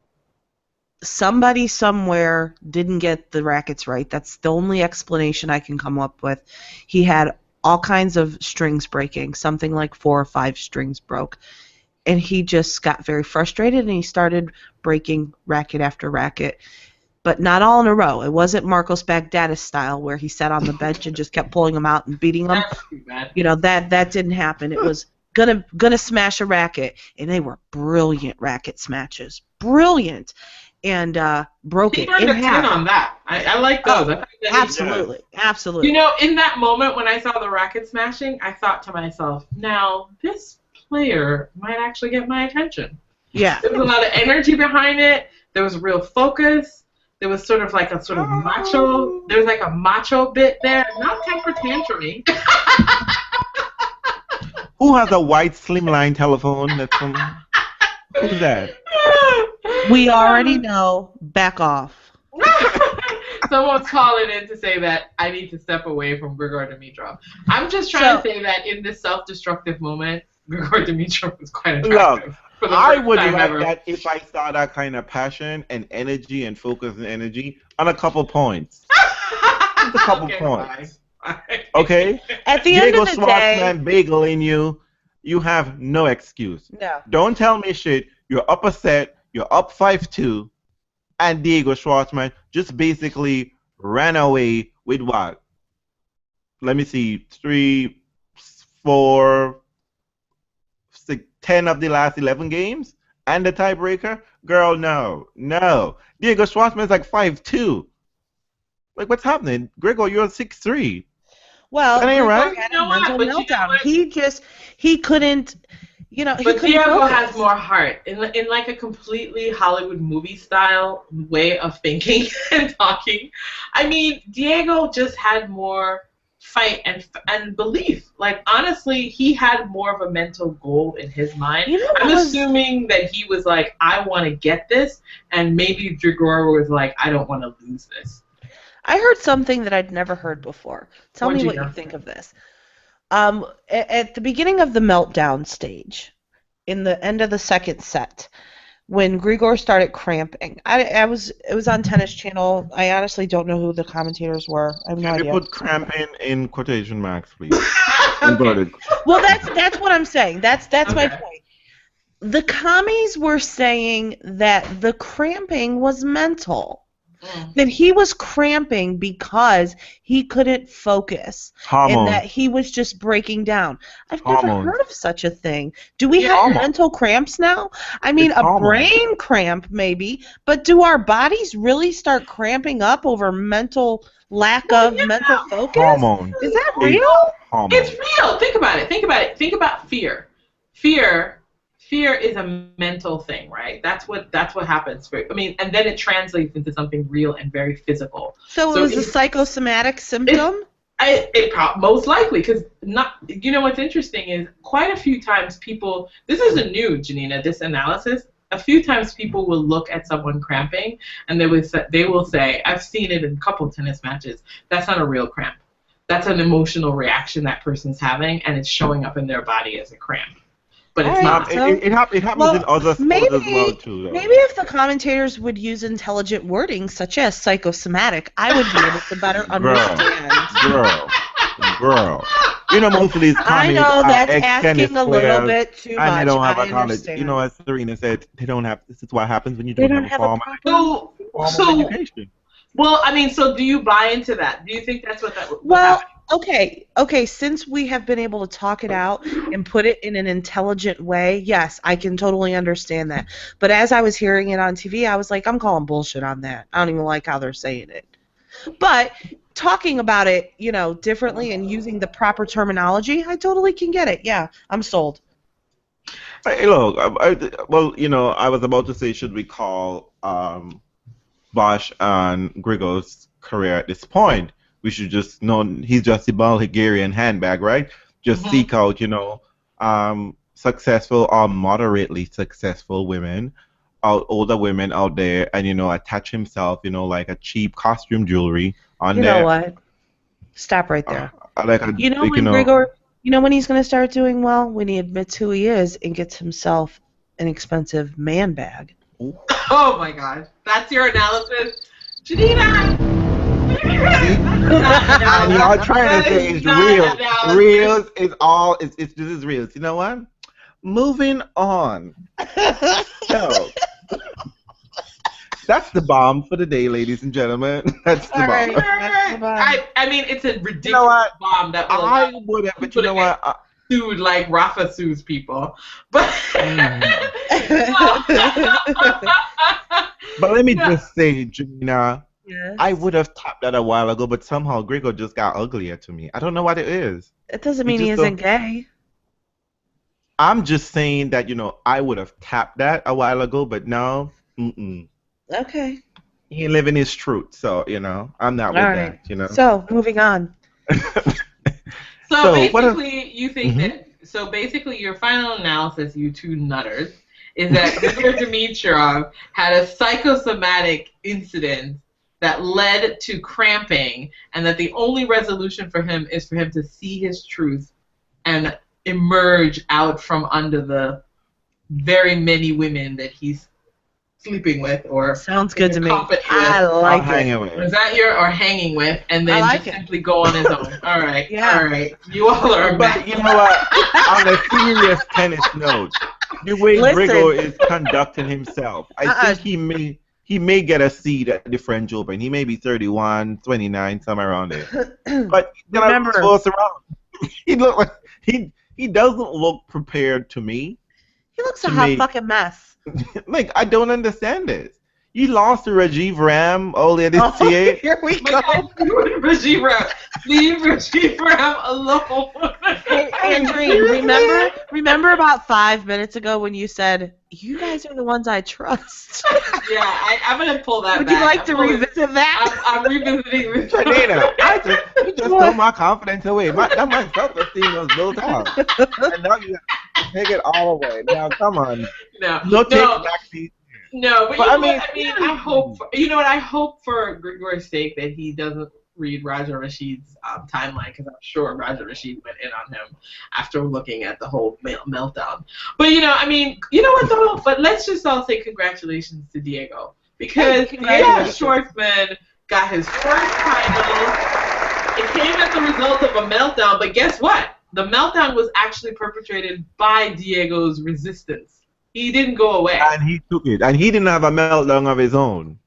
somebody somewhere didn't get the rackets right. That's the only explanation I can come up with. He had all kinds of strings breaking. Something like 4 or 5 strings broke. And he just got very frustrated and he started breaking racket after racket. But not all in a row. It wasn't Marcos Baghdadis style where he sat on the bench and just kept pulling them out and beating them. That's too bad. You know, that didn't happen. It was gonna smash a racket. And they were brilliant racket smashes. Brilliant. And broke it in half. On that. I like those. Absolutely. Absolutely. You know, in that moment when I saw the racket smashing, I thought to myself, now this player might actually get my attention. Yeah. There was a lot of energy behind it. There was real focus. There was sort of like a sort of macho. There was like a macho bit there. Not temper tantrumy. Who has a white slimline telephone? That's from... Who's that? We already know. Back off. Someone's calling in to say that I need to step away from Grigor Dimitrov. I'm just trying to say that in this self-destructive moment, Grigor Dimitrov was quite attractive. Look, I would like that if I saw that kind of passion and energy and focus and energy on a couple points. Just a couple points. Bye. Okay? At the end of the day, Schwartzman bagel in you, you have no excuse. No. Don't tell me shit. You're up a set, you're up 5-2, and Diego Schwartzman just basically ran away with what? Let me see, 3, 4, 6, 10 of the last 11 games? And the tiebreaker? Girl, no. Diego Schwartzman's like 5-2. Like, what's happening? Grigor, you're 6-3. Well, that ain't right. He had a mental meltdown. He couldn't... You know, but Diego has more heart in like a completely Hollywood movie style way of thinking and talking. I mean, Diego just had more fight and belief. Like, honestly, he had more of a mental goal in his mind. You know, I'm assuming that he was like, I want to get this, and maybe Grigor was like, I don't want to lose this. I heard something that I'd never heard before. Tell me what you think of this. At the beginning of the meltdown stage, in the end of the second set, when Grigor started cramping, it was on Tennis Channel. I honestly don't know who the commentators were. I have no idea. Can you put cramping in quotation marks, please? Okay. Well, that's what I'm saying. That's my point. The commies were saying that the cramping was mental. That he was cramping because he couldn't focus. Hormones. And that he was just breaking down. I've never heard of such a thing. Do we have mental cramps now? I mean, brain cramp maybe, but do our bodies really start cramping up over lack of mental focus? Hormones. Is that real? It's real. Think about it. Think about fear. Fear is a mental thing, right? That's what happens. I mean, and then it translates into something real and very physical. So it was a psychosomatic symptom? Most likely, because you know what's interesting is quite a few times people, this isn't new, Janina, this analysis, a few times people will look at someone cramping and they will say, I've seen it in a couple tennis matches, that's not a real cramp. That's an emotional reaction that person's having, and it's showing up in their body as a cramp. But it's not. It happens in other sports as well, too. Though. Maybe if the commentators would use intelligent wording, such as psychosomatic, I would be able to better understand. Girl. You know, most of these comments I know that's are asking a little bit too much. And they don't have a college. Understand. You know, as Serena said, they don't have. This is what happens when you don't have a formal education. Well, I mean, so do you buy into that? Do you think that's what that would happen? Okay, since we have been able to talk it out and put it in an intelligent way, yes, I can totally understand that. But as I was hearing it on TV, I was like, I'm calling bullshit on that. I don't even like how they're saying it. But talking about it, differently and using the proper terminology, I totally can get it. Yeah, I'm sold. Hey, look, well, I was about to say, should we call Bosch and Grigor's career at this point? We should just know he's just a Bulgarian handbag, right? Just Mhm. seek out, successful or moderately successful women, older women out there, and attach himself, like a cheap costume jewelry on You know there, what? Stop right there. like a, You know like, when he's going to start doing well? When he admits who he is and gets himself an expensive man bag. Oh my God, that's your analysis, Janina. See, and y'all trying to say it's real. Reels is all. It's this is real. You know what? Moving on. So that's the bomb for the day, ladies and gentlemen. That's the All bomb. right. That's the bomb. I mean, it's a ridiculous You know what? bomb that will I would have, but you know what? sued like Rafa sues people. But But let me just say, Gina, Yes. I would have tapped that a while ago, but somehow Gregor just got uglier to me. I don't know what it is. It doesn't He mean he just isn't don't. gay. I'm just saying that I would have tapped that a while ago, but now, Okay. he ain't living his truth. So I'm not All with right. that. So, moving on. so So what? basically, you think Mhm. that. So basically, your final analysis, you two nutters, is that Grigor Dimitrov had a psychosomatic incident that led to cramping, and that the only resolution for him is for him to see his truth and emerge out from under the very many women that he's sleeping with or Sounds good to me. company I with. like hang it. away. Is that your or hanging with, and I then like just it. simply go on his own? All right, Yeah. all right. You all are a mess. But you know what? On a serious tennis note, the way Listen. Gregor is conducting himself, I think he may get a seed at the French Open. He may be 31, 29, somewhere around there. But he's gonna Remember, lose first round. He look like he doesn't look prepared to me. he looks a To hot me, fucking mess. like I don't understand this. You lost to Rajiv Ram earlier this Oh, year. here we My go. God, Rajiv Ram. Leave Rajiv Ram alone. Hey, Andreen, remember about 5 minutes ago when you said, you guys are the ones I trust? Yeah, I'm gonna pull that Would back. you like to revisit that? I'm revisiting this. Janina, you just stole my confidence away. My self-esteem was built up, and now you take it all away. Now, come on, no take back these. No, but But you know what? I mean, I hope. You know what? I hope for Grigor's sake that he doesn't read Raja Rashid's timeline, because I'm sure Raja Rashid went in on him after looking at the whole meltdown. But I mean, you know what though? But let's just all say congratulations to Diego, because Diego Schwartzman got his first title. It came as a result of a meltdown, but guess what? The meltdown was actually perpetrated by Diego's resistance. He didn't go away. And he took it. And he didn't have a meltdown of his own.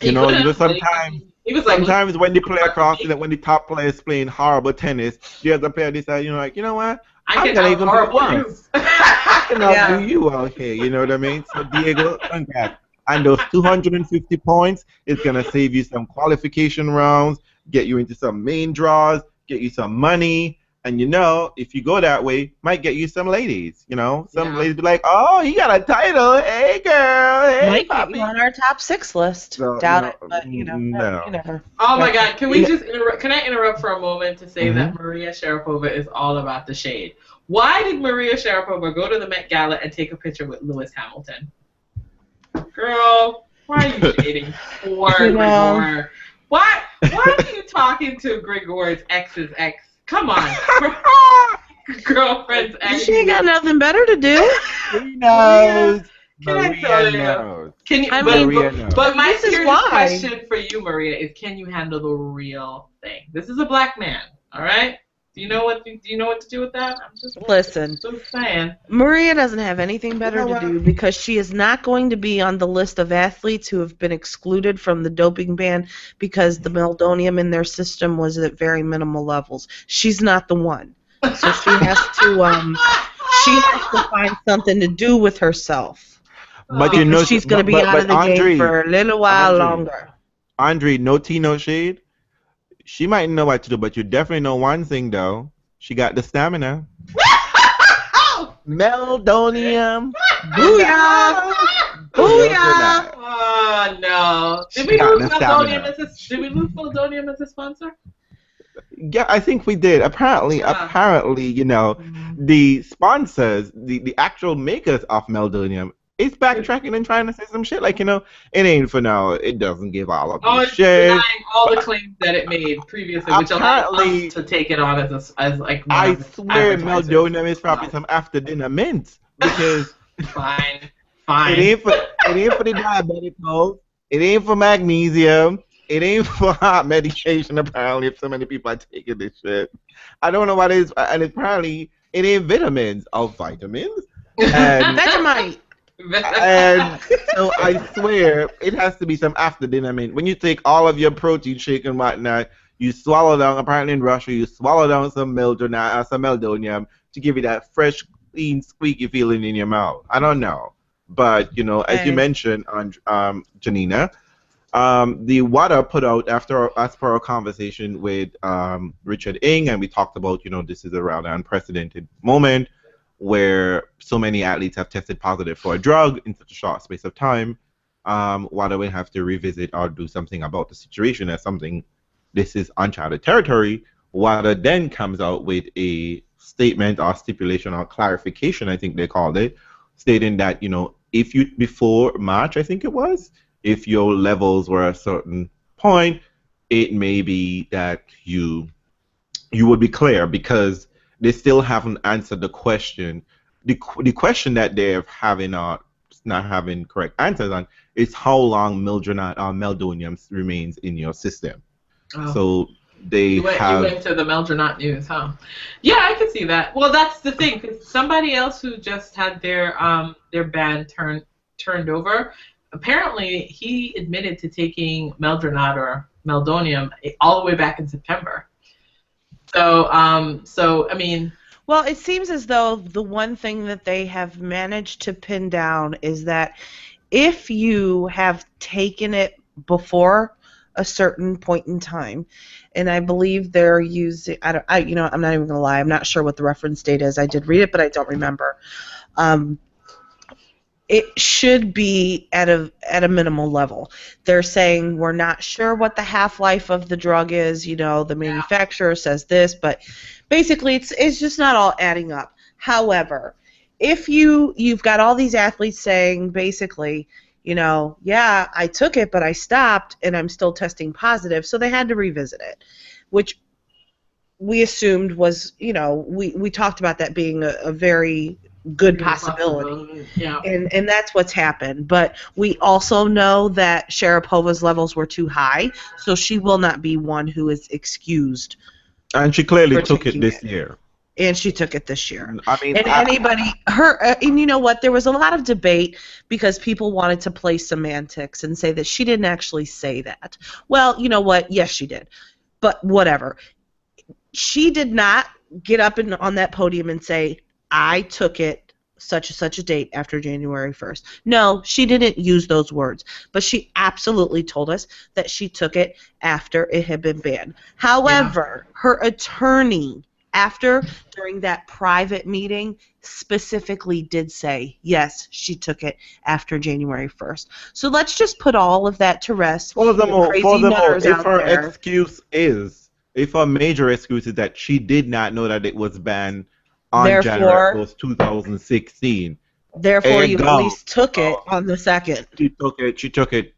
Sometimes when the player crosses it, when the top player is playing horrible tennis, the other player decides, like, you know what? I'm gonna even horrible worse. I cannot do you out here, you know what I mean? So Diego, congrats. And those 250 points is gonna save you some qualification rounds, get you into some main draws, get you some money. And if you go that way, might get you some ladies. Some ladies be like, "Oh, he got a title. Hey, girl. Hey, might papi." get you on our top 6 list. So, Doubt it, but no. you never. Oh my God! Can we just interrupt? Can I interrupt for a moment to say that Mhm. Maria Sharapova is all about the shade? Why did Maria Sharapova go to the Met Gala and take a picture with Lewis Hamilton? Girl, why are you shading poor Grigor? Why are you talking to Grigor's ex's ex? Come on. Girlfriend's ex. She ain't got nothing better to do. She knows. Can I tell you? Knows. Can you? Maria knows. But my This is serious why. question for you, Maria, is: can you handle the real thing? This is a black man, all right? Do you know what? Do you know what to do with that? I'm Listen, just saying. Maria doesn't have anything better You know to what? do because she is not going to be on the list of athletes who have been excluded from the doping ban because the meldonium in their system was at very minimal levels. She's not the one. So she has to find something to do with herself But you Oh, because know, she's going to be out of but the game Andre, for a little while Andre, longer. Andre, no tea, no shade. She might know what to do, but you definitely know one thing though. She got the stamina. Meldonium in the Booyah! house. Just Booyah! relax. oh no! Did She we got lose the Meldonium stamina. as a Did we lose Meldonium as a sponsor? Yeah, I think we did. Yeah. Apparently, the sponsors, the actual makers of Meldonium, is backtracking and trying to say some shit like, it ain't for now. It doesn't give all of Oh, these it's shit. denying all the claims that it made previously, which allowed us Apparently, to take it on as like one I of its swear advertisers. Meldonium is probably some after dinner mint because Fine, it fine. ain't for the diabetic folks. It ain't for magnesium. It ain't for heart medication. Apparently, if so many people are taking this shit, I don't know what it is. And apparently, it ain't vitamins of vitamins. And Vegemite. and so I swear it has to be some after dinner mint. When you take all of your protein shake and whatnot, you swallow down. Apparently in Russia, you swallow down some meldonium to give you that fresh, clean, squeaky feeling in your mouth. I don't know, but as you Hey. mentioned, on Janina, the WADA put out as per our conversation with Richard Ng, and we talked about this is a rather unprecedented moment where so many athletes have tested positive for a drug in such a short space of time. WADA will have to revisit or do something about the situation as something. This is uncharted territory. WADA then comes out with a statement or stipulation or clarification, I think they called it, stating that if you before March, I think it was, if your levels were a certain point, it may be that you would be clear because they still haven't answered the question. The question that they're having not having correct answers on is how long mildronate or meldonium remains in your system. Oh. So they You have. went to the Meldronat news, huh? Yeah, I can see that. Well, that's the thing, because somebody else who just had their ban turned over, apparently he admitted to taking Meldronat or Meldonium all the way back in September. So I mean, Well, it seems as though the one thing that they have managed to pin down is that if you have taken it before a certain point in time, and I believe they're using, I'm not even gonna lie, I'm not sure what the reference date is. I did read it, but I don't remember. It should be at a minimal level. They're saying we're not sure what the half-life of the drug is. The manufacturer says this, but basically it's just not all adding up. However, if you've got all these athletes saying basically, yeah, I took it, but I stopped, and I'm still testing positive, so they had to revisit it, which we assumed was, we talked about that being a very good possibility. Yeah. And that's what's happened. But we also know that Sharapova's levels were too high, so she will not be one who is excused. And she clearly for took it taking this year. And she took it this year. I mean, And and you know what? There was a lot of debate because people wanted to play semantics and say that she didn't actually say that. Well, you know what? Yes, she did. But whatever. She did not get up on that podium and say, I took it such and such a date after January 1st. No, she didn't use those words, but she absolutely told us that she took it after it had been banned. However, her attorney, during that private meeting, specifically did say, yes, she took it after January 1st. So let's just put all of that to rest. Furthermore, There. if her major excuse is that she did not know that it was banned on Therefore- January 1st, 2016. Therefore, you at Ergo, least took it on the 2nd. She took it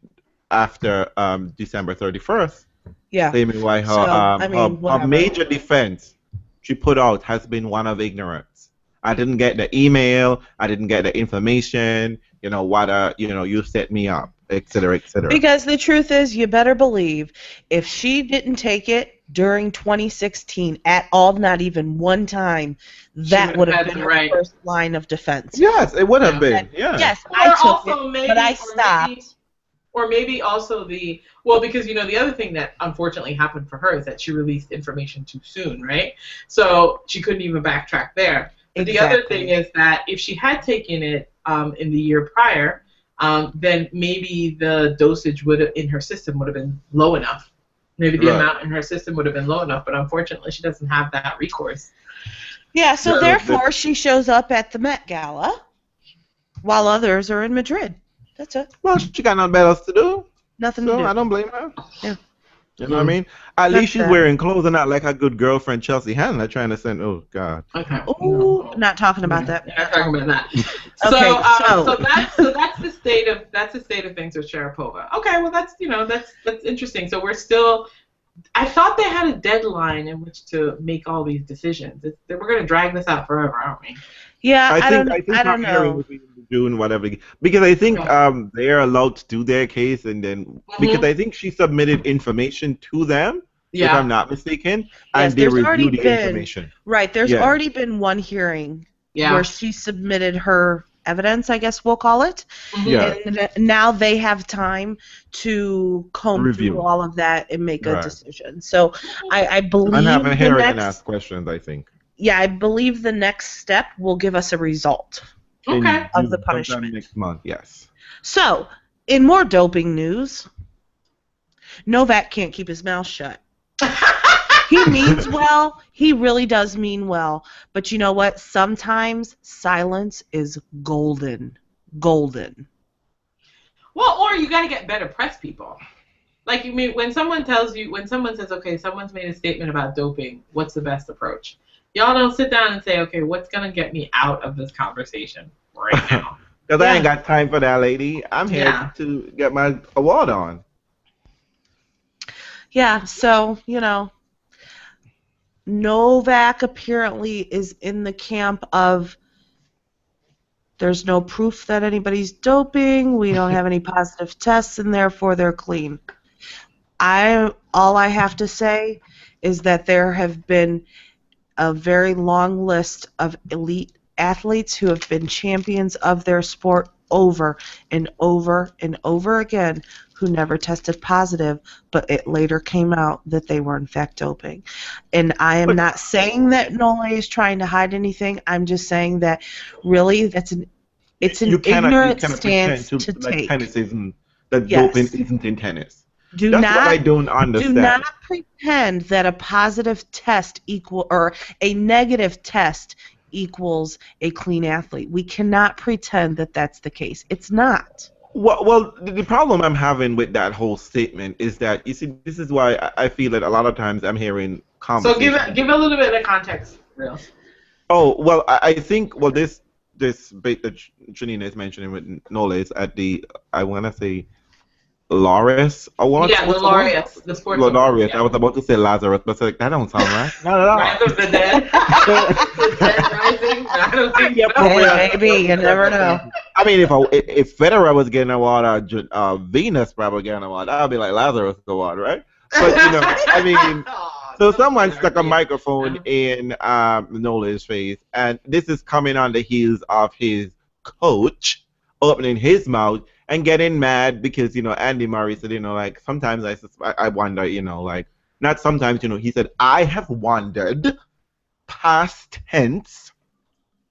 after December 31st. Yeah. Claiming why her major defense she put out has been one of ignorance. I didn't get the email. I didn't get the information. You set me up. et cetera, et cetera. Because the truth is, you better believe, if she didn't take it during 2016 at all, not even one time, that would have been her first line of defense. Yes, it would have been. Yeah. Yes, or I took also it, maybe, but I stopped. Or maybe also because the other thing that unfortunately happened for her is that she released information too soon, right? So she couldn't even backtrack there. But the other thing is that if she had taken it in the year prior, then maybe the dosage in her system would have been low enough. Maybe the amount in her system would have been low enough, but unfortunately she doesn't have that recourse. Yeah, so therefore she shows up at the Met Gala while others are in Madrid. That's it. Well, she got nothing better to do. Nothing to do. I don't blame her. Yeah. You know what I mean? At least she's wearing clothes and not like her good girlfriend Chelsea Handler trying to send. Oh God. Okay. Ooh, not talking about that. Not talking about that. Okay, so that's the state of things with Sharapova. Okay, well that's interesting. So we're still. I thought they had a deadline in which to make all these decisions. We're going to drag this out forever, aren't we? Yeah, I don't know. Will be in June, whatever, because I think they're allowed to do their case, and then because I think she submitted information to them, if I'm not mistaken, and they reviewed the information. Right, there's already been one hearing where she submitted her evidence, I guess we'll call it. Yeah. And now they have time to comb through all of that and make a decision. So I believe I'm having Harry and ask questions, I think. Yeah, I believe the next step will give us a result of the punishment. Next month, yes. So, in more doping news, Novak can't keep his mouth shut. He means well. He really does mean well. But you know what? Sometimes silence is golden. Golden. Well, or you got to get better press people. Like, when someone says, okay, someone's made a statement about doping, what's the best approach? Y'all don't sit down and say, okay, what's going to get me out of this conversation right now? Because I ain't got time for that, lady. I'm here to get my award on. Yeah, so, Novak apparently is in the camp of there's no proof that anybody's doping, we don't have any positive tests, and therefore they're clean. All I have to say is that there have been a very long list of elite athletes who have been champions of their sport over and over and over again who never tested positive, but it later came out that they were in fact doping. And I am not saying that Nole is trying to hide anything. I'm just saying that really it's an ignorant stance to take. Tennis isn't, that doping isn't in tennis. That's what I don't understand. Do not pretend that a positive test or a negative test equals a clean athlete. We cannot pretend that that's the case. It's not. Well, the problem I'm having with that whole statement is that, you see, this is why I feel that a lot of times I'm hearing conversations. So give a little bit of context, real. Oh, well, I think, this bit that Janina is mentioning with Nole is at the, I want to say, Laureus Award? Yeah, the Laureus, the sports Laureus. I was about to say Lazarus, but that don't sound right. Not at all. Rise of the Dead. The Dead Rising. I don't think maybe. You never know. I mean, if Federer was getting an award, Venus probably getting an award, I'd be like Lazarus Award, right? But, I mean, so someone stuck a microphone in Nolan's face, and this is coming on the heels of his coach opening his mouth and getting mad because, Andy Murray said, like, sometimes I wonder, like, not sometimes, he said, I have wondered, past tense,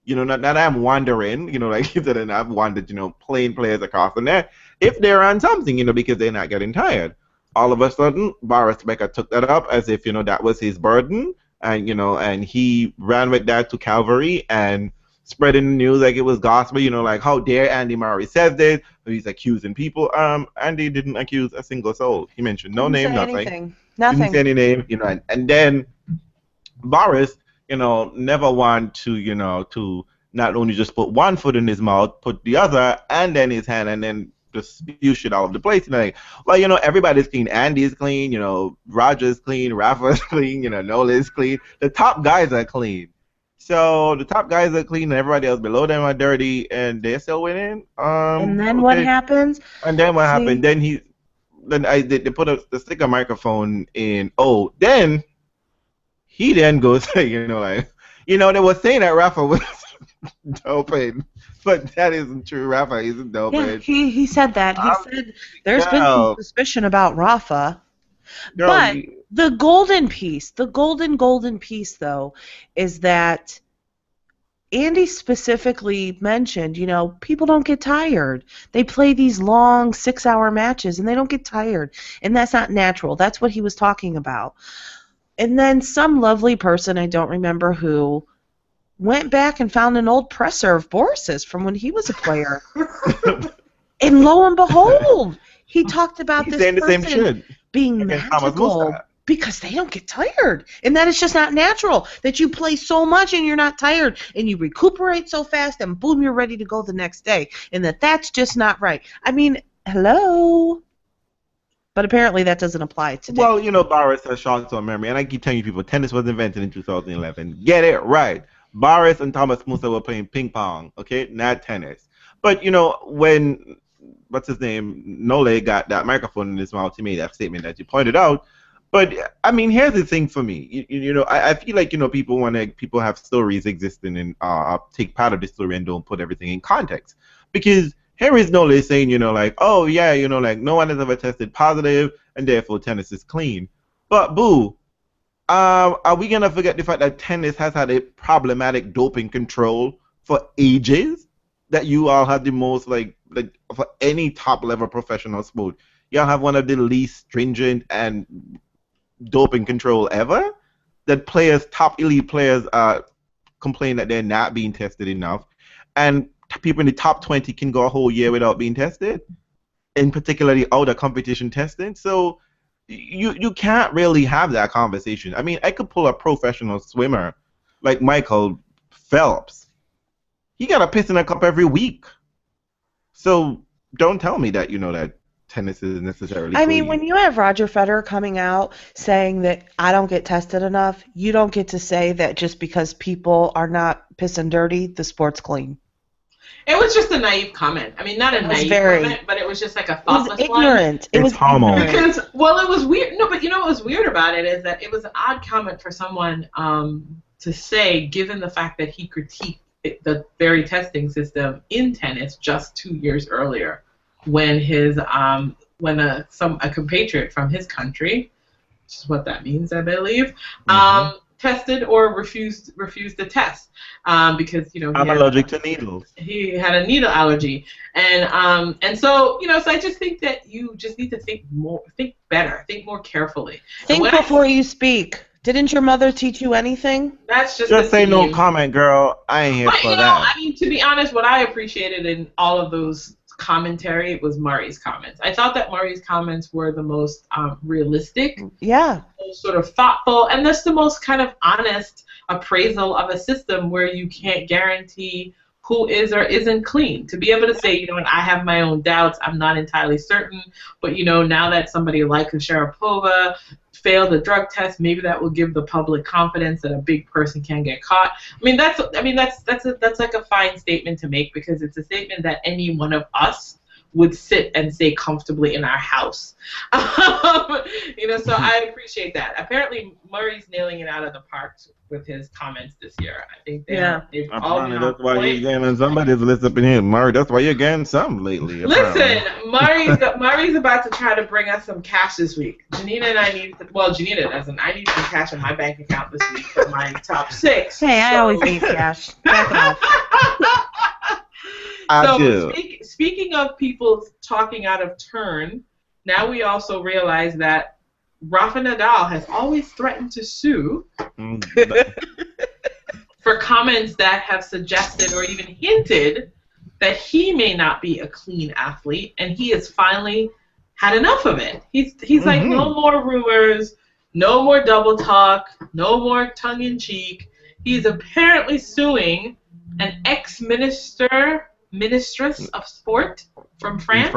not I'm wondering, like he said, and I've wondered, playing players across the net, if they're on something, because they're not getting tired. All of a sudden, Boris Becker took that up as if, that was his burden, and, and he ran with that to Calvary and spreading the news like it was gospel, like, how dare Andy Murray says this, he's accusing people. Andy didn't accuse a single soul. He mentioned no name, nothing. Didn't say any name, and then Boris, never want to, to not only just put one foot in his mouth, put the other, and then his hand, and then just spew shit all over the place. Like, well, everybody's clean. Andy's clean, Roger's clean, Rafa's clean, Nola's clean. The top guys are clean. So the top guys are clean and everybody else below them are dirty and they're still winning. And then what Okay. happens? And then what See, happened? They put they stick a microphone in. Oh, then he then goes, like, they were saying that Rafa was doping, but that isn't true. Rafa isn't yeah, doping. he said that. He said there's been some Girl, suspicion about Rafa. girl, But the golden piece, the golden piece, though, is that Andy specifically mentioned, people don't get tired. They play these long 6-hour matches and they don't get tired. And that's not natural. That's what he was talking about. And then some lovely person, I don't remember who, went back and found an old presser of Boris's from when he was a player. And lo and behold, he talked about he's this saying the same person shit. being Against Thomas magical Musa. because they don't get tired. And that is just not natural, that you play so much and you're not tired and you recuperate so fast and boom, you're ready to go the next day. And that's just not right. I mean, hello? But apparently that doesn't apply today. Well, Boris has short-term memory, and I keep telling you people, tennis was invented in 2011. Get it right. Boris and Thomas Musa were playing ping pong, okay, not tennis. But when what's his name, Nole got that microphone in his mouth, he made that statement that you pointed out. But I mean, here's the thing for me. I feel like people have stories existing and take part of the story and don't put everything in context, because here is Nole saying, like, oh yeah, like no one has ever tested positive and therefore tennis is clean. But boo, are we gonna forget the fact that tennis has had a problematic doping control for ages? That you all have the most like for any top level professional sport, y'all have one of the least stringent and doping control ever. That top elite players complain that they're not being tested enough, and people in the top 20 can go a whole year without being tested, in particularly out of competition testing. So you can't really have that conversation. I mean, I could pull a professional swimmer like Michael Phelps. He got a piss in a cup every week. So don't tell me that that tennis is necessarily I mean, clean. when you have Roger Federer coming out saying that I don't get tested enough, you don't get to say that just because people are not pissing dirty, the sport's clean. It was just a naive comment. I mean, not a naive comment, but it was just like a thoughtless It was ignorant. It was hormones. Because, well, it was weird. No, but what was weird about it is that it was an odd comment for someone to say, given the fact that he critiqued the very testing system in tennis just 2 years earlier, when a compatriot from his country, which is what that means, I believe, tested or refused to test because I'm allergic to needles. He had a needle allergy, and so so I just think that you just need to think better, think more carefully. Think before you speak. Didn't your mother teach you anything? That's just say no comment, girl. I ain't here for that. I mean, to be honest, what I appreciated in all of those commentary was Murray's comments. I thought that Murray's comments were the most realistic, sort of thoughtful, and that's the most kind of honest appraisal of a system where you can't guarantee who is or isn't clean. To be able to say, I have my own doubts, I'm not entirely certain, but now that somebody like Sharapova failed a drug test, maybe that will give the public confidence that a big person can get caught. That's like a fine statement to make, because it's a statement that any one of us would sit and say comfortably in our house. So I appreciate that. Apparently Murray's nailing it out of the park with his comments this year. I think they've all been that's why you're getting somebody's list up in here, Murray. That's why you're getting some lately. Listen, Murray's about to try to bring us some cash this week. Janina and I Janina doesn't. I need some cash in my bank account this week for my top 6. Hey, I always need cash. Back off. I do. Speaking of people talking out of turn, now we also realize that Rafa Nadal has always threatened to sue for comments that have suggested or even hinted that he may not be a clean athlete, and he has finally had enough of it. He's like, no more rumors, no more double talk, no more tongue-in-cheek. He's apparently suing an mistress of sport from France.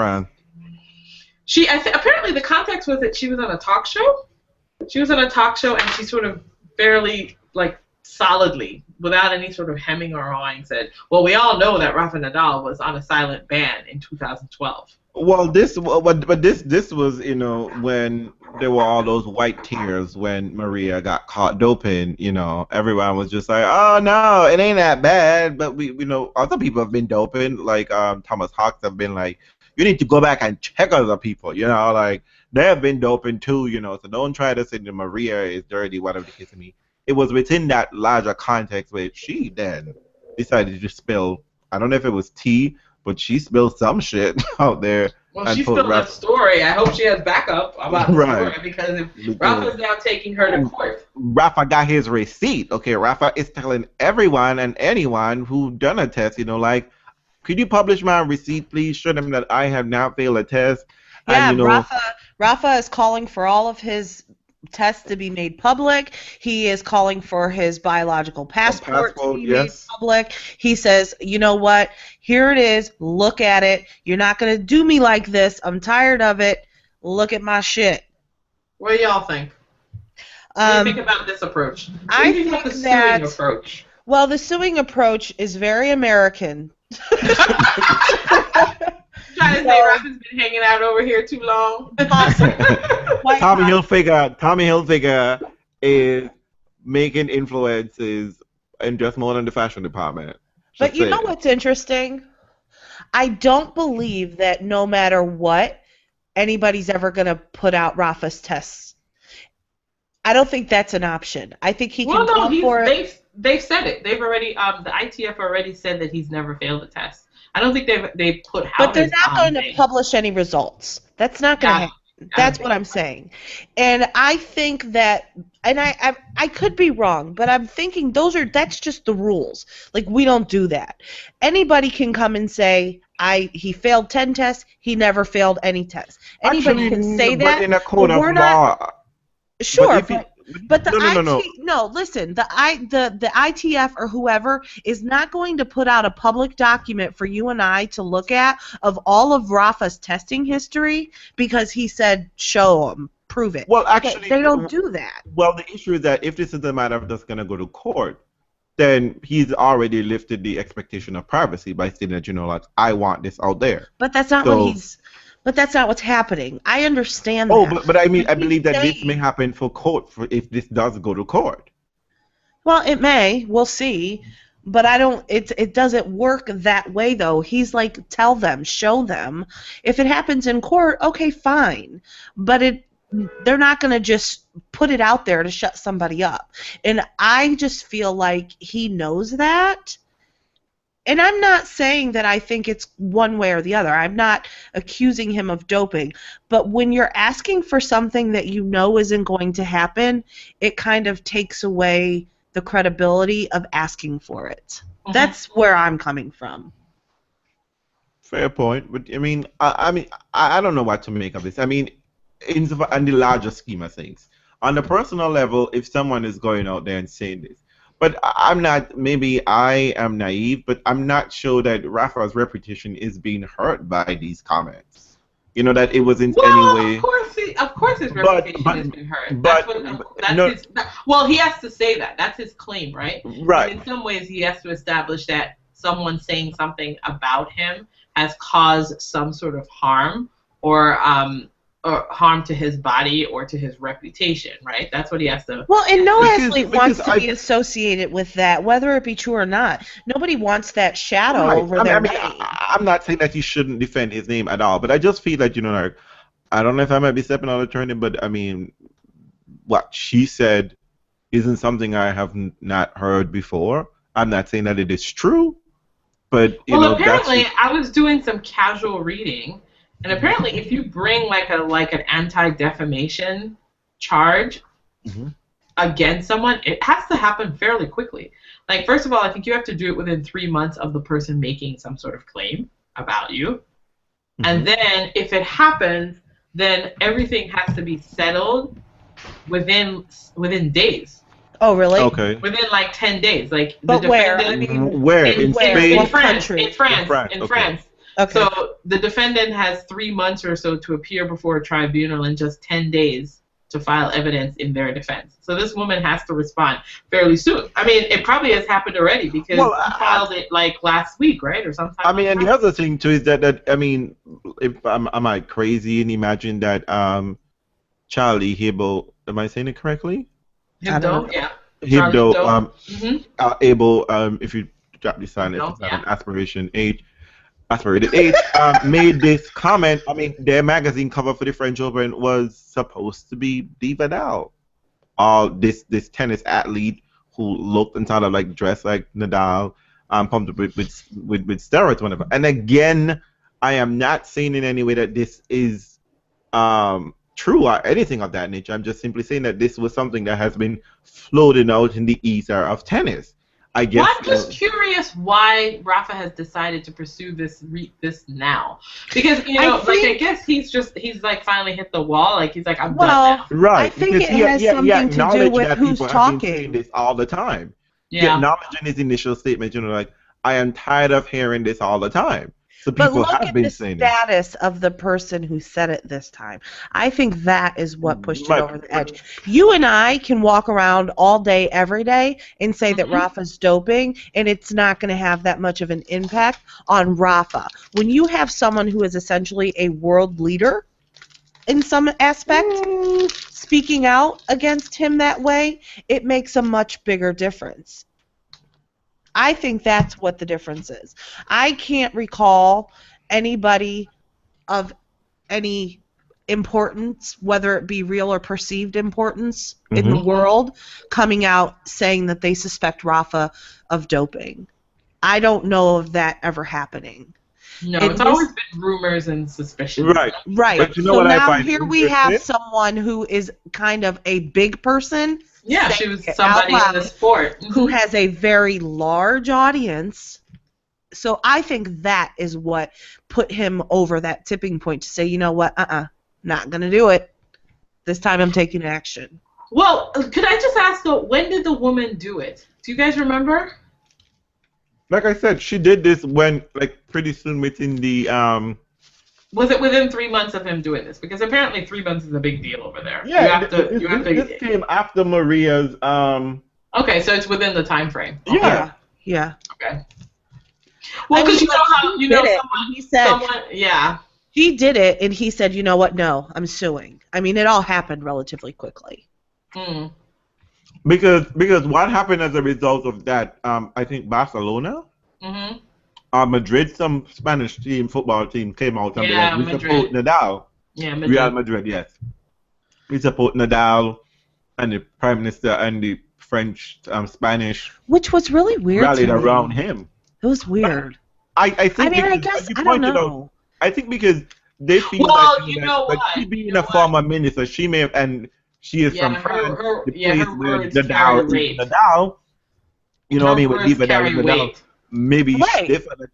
Apparently the context was that she was on a talk show. She was on a talk show and she sort of barely solidly, without any sort of hemming or hawing, said, well, we all know that Rafa Nadal was on a silent ban in 2012. Well, this was, when there were all those white tears when Maria got caught doping. Everyone was just like, oh no, it ain't that bad. But other people have been doping, like Thomas Hawks have been like, you need to go back and check other people. Like they have been doping too. So don't try to say that Maria is dirty, whatever the case may be. It was within that larger context where she then decided to spill. I don't know if it was tea, but she spilled some shit out there. Well, she spilled that story. I hope she has backup about the story, because if Rafa's now taking her to court. Rafa got his receipt. Okay, Rafa is telling everyone and anyone who done a test, like, could you publish my receipt, please? Show them that I have now failed a test. Yeah, and, Rafa is calling for all of his tests to be made public. He is calling for his biological passport to be made public. He says, you know what? Here it is. Look at it. You're not going to do me like this. I'm tired of it. Look at my shit. What do y'all think? What do you think about this approach? What do you think about the suing approach? Well, the suing approach is very American. Trying to say Rafa's been hanging out over here too long. Tommy Hilfiger is making influences in just more than the fashion department. But you know what's interesting? I don't believe that no matter what, anybody's ever going to put out Rafa's tests. I don't think that's an option. I think he can come for it. They've said it. They've already, the ITF already said that he's never failed a test. I don't think they put out. But they're not going to publish any results. That's not going to happen. That's what I'm saying. And I think that, and I could be wrong, but I'm thinking that's just the rules. Like, we don't do that. Anybody can come and say, he failed 10 tests, he never failed any tests. Anybody can say that. But in a code of law. Sure, but the listen, the ITF or whoever is not going to put out a public document for you and I to look at of all of Rafa's testing history because he said show them, prove it. Well, actually, they don't do that. Well, the issue is that if this is a matter that's going to go to court, then he's already lifted the expectation of privacy by saying that, like, I want this out there. But that's not what he's. But that's not what's happening. I understand that. Oh, but I mean, I believe that this may happen for court if this does go to court. Well, it may. We'll see. But I don't. It doesn't work that way, though. He's like, tell them, show them. If it happens in court, okay, fine. But they're not going to just put it out there to shut somebody up. And I just feel like he knows that. And I'm not saying that I think it's one way or the other. I'm not accusing him of doping. But when you're asking for something that you know isn't going to happen, it kind of takes away the credibility of asking for it. Mm-hmm. That's where I'm coming from. Fair point. But I don't know what to make of this. I mean, in the larger scheme of things, on the personal level, if someone is going out there and saying this, but I'm not, maybe I am naive, but I'm not sure that Rafa's reputation is being hurt by these comments. That it was in any way. Of course his reputation has been hurt. Well, he has to say that. That's his claim, right? Right. And in some ways, he has to establish that someone saying something about him has caused some sort of harm or harm to his body or to his reputation, right? That's what he has to. Well, and no athlete wants to be associated with that, whether it be true or not. Nobody wants that shadow over their name. I'm not saying that he shouldn't defend his name at all, but I just feel like, like, I don't know if I might be stepping on a turning, but I mean, what she said isn't something I have not heard before. I'm not saying that it is true, but apparently I was doing some casual reading. And apparently, if you bring an anti-defamation charge against someone, it has to happen fairly quickly. Like, first of all, I think you have to do it within 3 months of the person making some sort of claim about you. Mm-hmm. And then, if it happens, then everything has to be settled within days. Oh, really? Okay. Within 10 days. Like, but the defendant, where? In Spain? In France. In France. Okay. France. Okay. So the defendant has 3 months or so to appear before a tribunal in just 10 days to file evidence in their defense. So this woman has to respond fairly soon. I mean, it probably has happened already because he filed it like last week, right, or sometime. I mean, and the other thing too is that I mean, if am I crazy and imagine that Charlie Hebdo, am I saying it correctly? Hebdo, yeah. Hebdo, able, if you drop the silence, it's an aspirated age, made this comment. I mean, their magazine cover for the French Open was supposed to be Diva Vidal, this tennis athlete who looked and sort of like dressed like Nadal, pumped up with steroids, whatever. And again, I am not saying in any way that this is true or anything of that nature. I'm just simply saying that this was something that has been floating out in the ether of tennis. I guess. Well, I'm just curious why Rafa has decided to pursue this now, because I guess he's like finally hit the wall, like he's like I'm done now. Right. I think it has something to do with who's talking. This all the time. Yeah. Acknowledging his initial statement, like I am tired of hearing this all the time. So people but look have at been the saying status of the person who said it this time. I think that is what pushed it over the edge. You and I can walk around all day, every day, and say that Rafa's doping, and it's not going to have that much of an impact on Rafa. When you have someone who is essentially a world leader in some aspect speaking out against him that way, it makes a much bigger difference. I think that's what the difference is. I can't recall anybody of any importance, whether it be real or perceived importance in the world, coming out saying that they suspect Rafa of doping. I don't know of that ever happening. No, it's always been rumors and suspicions. Right. But so now here we have someone who is kind of a big person. Yeah, she was somebody in the sport. Who has a very large audience. So I think that is what put him over that tipping point to say, you know what, not going to do it. This time I'm taking action. Well, could I just ask, when did the woman do it? Do you guys remember? Like I said, she did this when, like, pretty soon within the Was it within 3 months of him doing this? Because apparently 3 months is a big deal over there. Yeah, this came after Maria's. Okay, so it's within the time frame. Okay. Yeah. Okay. Well, because he did it, and he said, you know what? No, I'm suing. I mean, it all happened relatively quickly. Because what happened as a result of that? I think Barcelona. Madrid, some Spanish football team came out and we support Nadal. Yeah, Madrid. Real Madrid, yes. We support Nadal, and the Prime Minister and the French, Spanish. Which was really weird. Rallied around him. It was weird. I think. I mean, I guess I don't know. I think because they feel like she being a former minister, she may have, and she is from France, the place where Nadal. You know what I mean? With Nadal. Maybe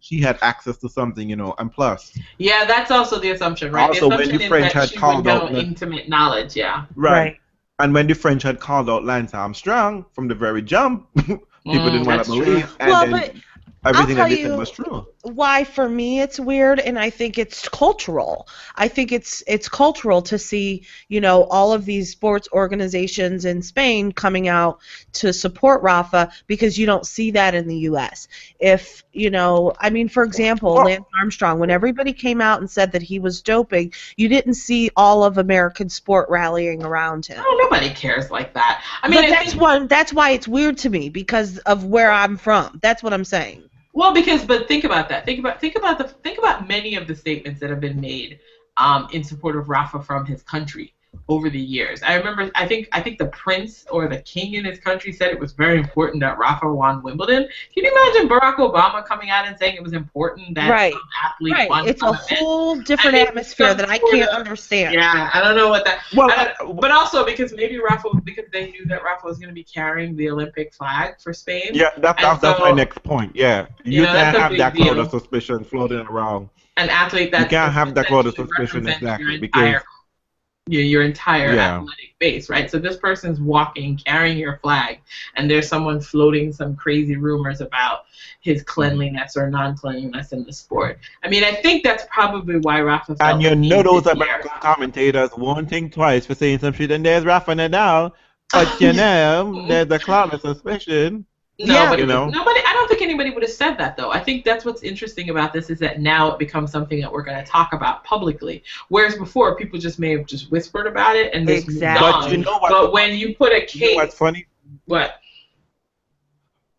she had access to something, and plus. Yeah, that's also the assumption, right? Also, the when the French had called out intimate knowledge, right. And when the French had called out Lance Armstrong from the very jump, people didn't want to believe, and everything that they said was true. Why, for me, it's weird, and I think it's cultural. I think it's cultural to see, all of these sports organizations in Spain coming out to support Rafa, because you don't see that in the U.S. If, I mean, for example, Lance Armstrong, when everybody came out and said that he was doping, you didn't see all of American sport rallying around him. Oh, nobody cares like that. I mean, that's why it's weird to me, because of where I'm from. That's what I'm saying. Well, but think about that. Think about many of the statements that have been made in support of Rafa from his country over the years. I remember, I think the prince or the king in his country said it was very important that Rafa won Wimbledon. Can you imagine Barack Obama coming out and saying it was important that some athlete won? It's a whole different atmosphere that I can't understand. Yeah, I don't know what that. But also because because they knew that Rafa was going to be carrying the Olympic flag for Spain. Yeah, that's my next point. Yeah, you can't have that cloud of suspicion floating around. An athlete that you can't have that cloud of suspicion exactly because. your entire Yeah. athletic base, right? So this person's walking, carrying your flag, and there's someone floating some crazy rumors about his cleanliness or non-cleanliness in the sport. I mean, I think that's probably why Rafa felt And you like he know those needed to hear. American commentators won't think twice for saying some shit, and there's Rafa Nadal. But you know, there's a cloud of suspicion. No, Yeah. but You know. nobody. I don't think anybody would have said that though. I think that's what's interesting about this is that now it becomes something that we're going to talk about publicly. Whereas before, people just may have just whispered about it and just moved Exactly. on. But you know what? But when you put a You know what's case, funny? what?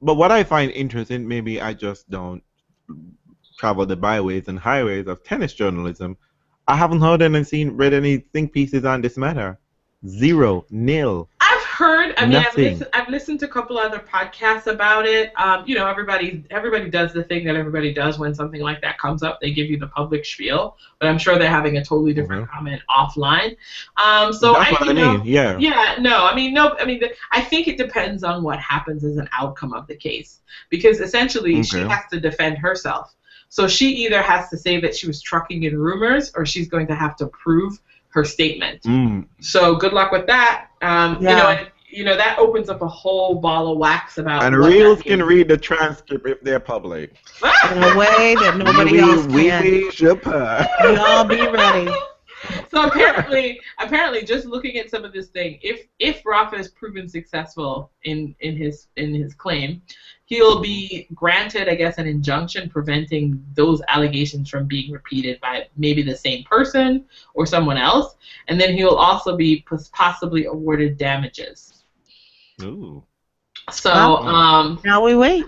But what I find interesting, maybe I just don't travel the byways and highways of tennis journalism. I haven't heard and read any think pieces on this matter. Zero, nil, I've heard. I mean, nothing. I've listened to a couple other podcasts about it. You know, everybody does the thing that everybody does when something like that comes up. They give you the public spiel, but I'm sure they're having a totally different comment offline. So That's what I mean. Yeah. Yeah, no, I mean, no, I mean, I think it depends on what happens as an outcome of the case, because essentially she Okay. has to defend herself. So she either has to say that she was trucking in rumors, or she's going to have to prove her statement. Mm. So good luck with that. Yeah. You know, that opens up a whole ball of wax about. And what reels that can means. read the transcript if they're public. In a way that nobody else can. We all be ready. So apparently, just looking at some of this thing, if Rafa is proven successful in his claim, he'll be granted, I guess, an injunction preventing those allegations from being repeated by maybe the same person or someone else, and then he'll also be possibly awarded damages. Ooh. So, Now we wait.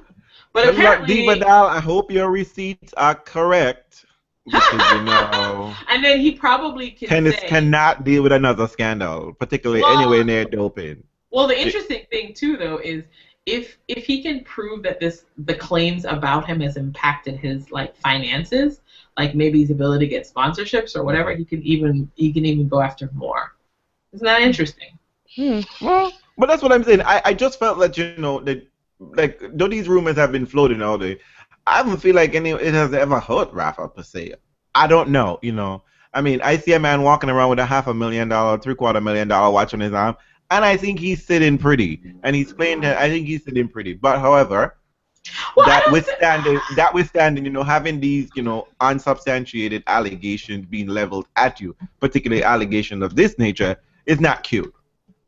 but Good luck, apparently, Vidal. I hope your receipts are correct. Because, you know, and then he probably can tennis say, cannot deal with another scandal, particularly Well- anywhere near doping. Well, the interesting thing too, though, is if he can prove that the claims about him has impacted his like finances, like maybe his ability to get sponsorships or whatever, he can even go after more. Isn't that interesting? Well, but that's what I'm saying. I just felt that, you know, that like though these rumors have been floating all day, I don't feel like it has ever hurt Rafa per se. I don't know, you know. I mean, I see a man walking around with a $500,000, $750,000 watch on his arm, and I think he's sitting pretty. And he's playing that. I think he's sitting pretty. But however, Well, that withstanding, you know, having these, you know, unsubstantiated allegations being leveled at you, particularly allegations of this nature, is not cute.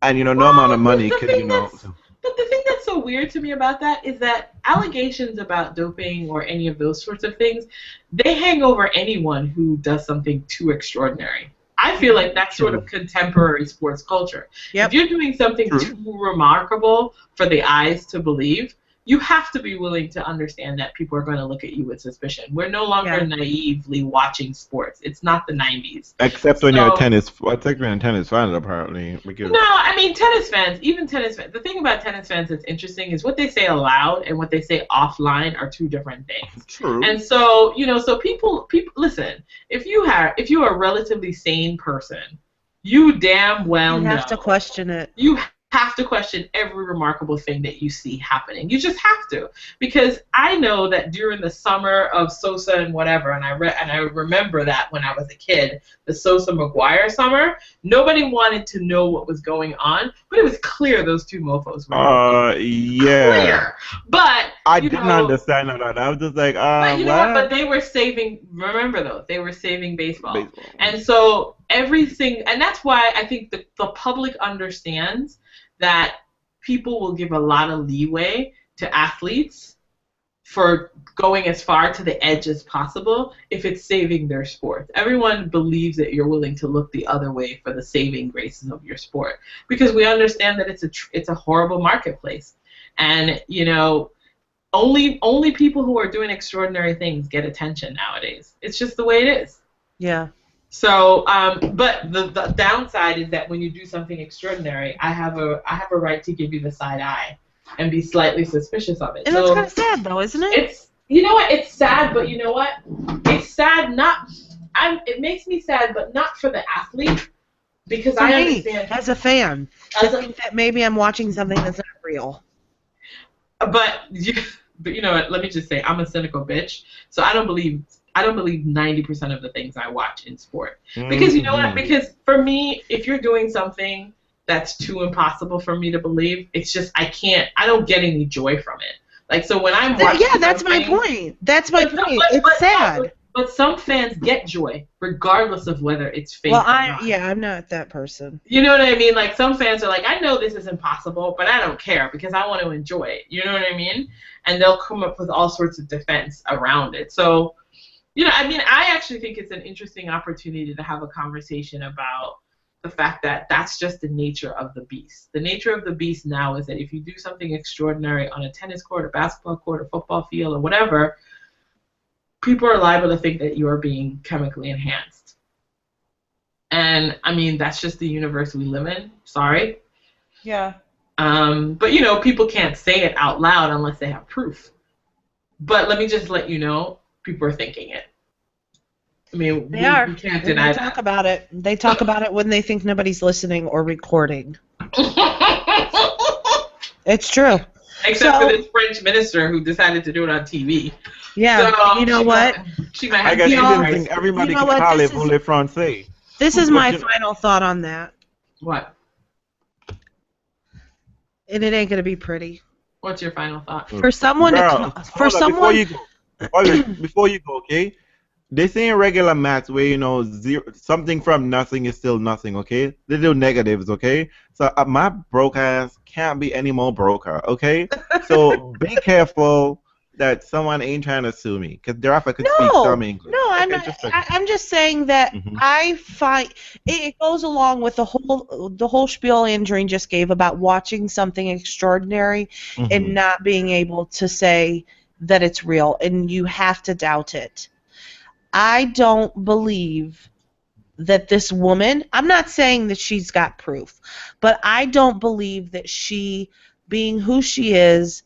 And you know, no amount of money could, you know. But the thing that's so weird to me about that is that allegations about doping or any of those sorts of things, they hang over anyone who does something too extraordinary. I feel like that's sort of contemporary sports culture. Yep. If you're doing something too remarkable for the eyes to believe, you have to be willing to understand that people are going to look at you with suspicion. We're no longer naively watching sports. It's not the 90s. Except when you're a tennis fan, apparently. Because... No, I mean, even tennis fans. The thing about tennis fans that's interesting is what they say aloud and what they say offline are two different things. True. And so, you know, so people listen, if you're a relatively sane person, you damn well know. You have to question it. You have to question every remarkable thing that you see happening. You just have to, because I know that during the summer of Sosa and whatever, and I remember that when I was a kid, the Sosa McGuire summer, nobody wanted to know what was going on, but it was clear those two mofos were clear. But I didn't understand that. I was just like, but you know what? But they were saving. Remember though, they were saving baseball. And so everything, and that's why I think the public understands that people will give a lot of leeway to athletes for going as far to the edge as possible if it's saving their sport. Everyone believes that you're willing to look the other way for the saving graces of your sport, because we understand that it's a horrible marketplace, and you know, only people who are doing extraordinary things get attention nowadays. It's just the way it is. Yeah. So, but the downside is that when you do something extraordinary, I have a right to give you the side eye and be slightly suspicious of it. And that's kind of sad, though, isn't it? It's, you know what? It's sad, but you know what? It's sad it makes me sad, but not for the athlete, because I understand. As a fan, that maybe I'm watching something that's not real. But you know what? Let me just say, I'm a cynical bitch, so I don't believe I don't believe 90% of the things I watch in sport. Because you know what? Because for me, if you're doing something that's too impossible for me to believe, it's just I don't get any joy from it. Like, so when I'm watching that's my point. That's my point. It's sad. But some fans get joy, regardless of whether it's fake or not. I'm not that person. You know what I mean? Like, some fans are like, I know this is impossible, but I don't care because I want to enjoy it. You know what I mean? And they'll come up with all sorts of defense around it. So, you know, I mean, I actually think it's an interesting opportunity to have a conversation about the fact that that's just the nature of the beast. The nature of the beast now is that if you do something extraordinary on a tennis court, a basketball court, a football field, or whatever, people are liable to think that you are being chemically enhanced. And, I mean, that's just the universe we live in. Sorry. Yeah. But, you know, people can't say it out loud unless they have proof. But let me just let you know, people are thinking it. I mean, we can't deny that. They talk about it. They talk about it when they think nobody's listening or recording. It's true. Except for this French minister who decided to do it on TV. Yeah, so, you know what? She might have I guess she didn't think everybody could parler français. This is my final thought on that. What? And it ain't going to be pretty. What's your final thought? For someone before you go, okay? This ain't regular maths where, you know, something from nothing is still nothing, okay? They do negatives, okay? So my broke ass can't be any more broker, okay? So be careful that someone ain't trying to sue me, because thereafter I could speak some English. No, I'm not. I'm just saying that I find it goes along with the whole spiel Andreen just gave about watching something extraordinary and not being able to say that it's real, and you have to doubt it. I don't believe that this woman, I'm not saying that she's got proof, but I don't believe that she, being who she is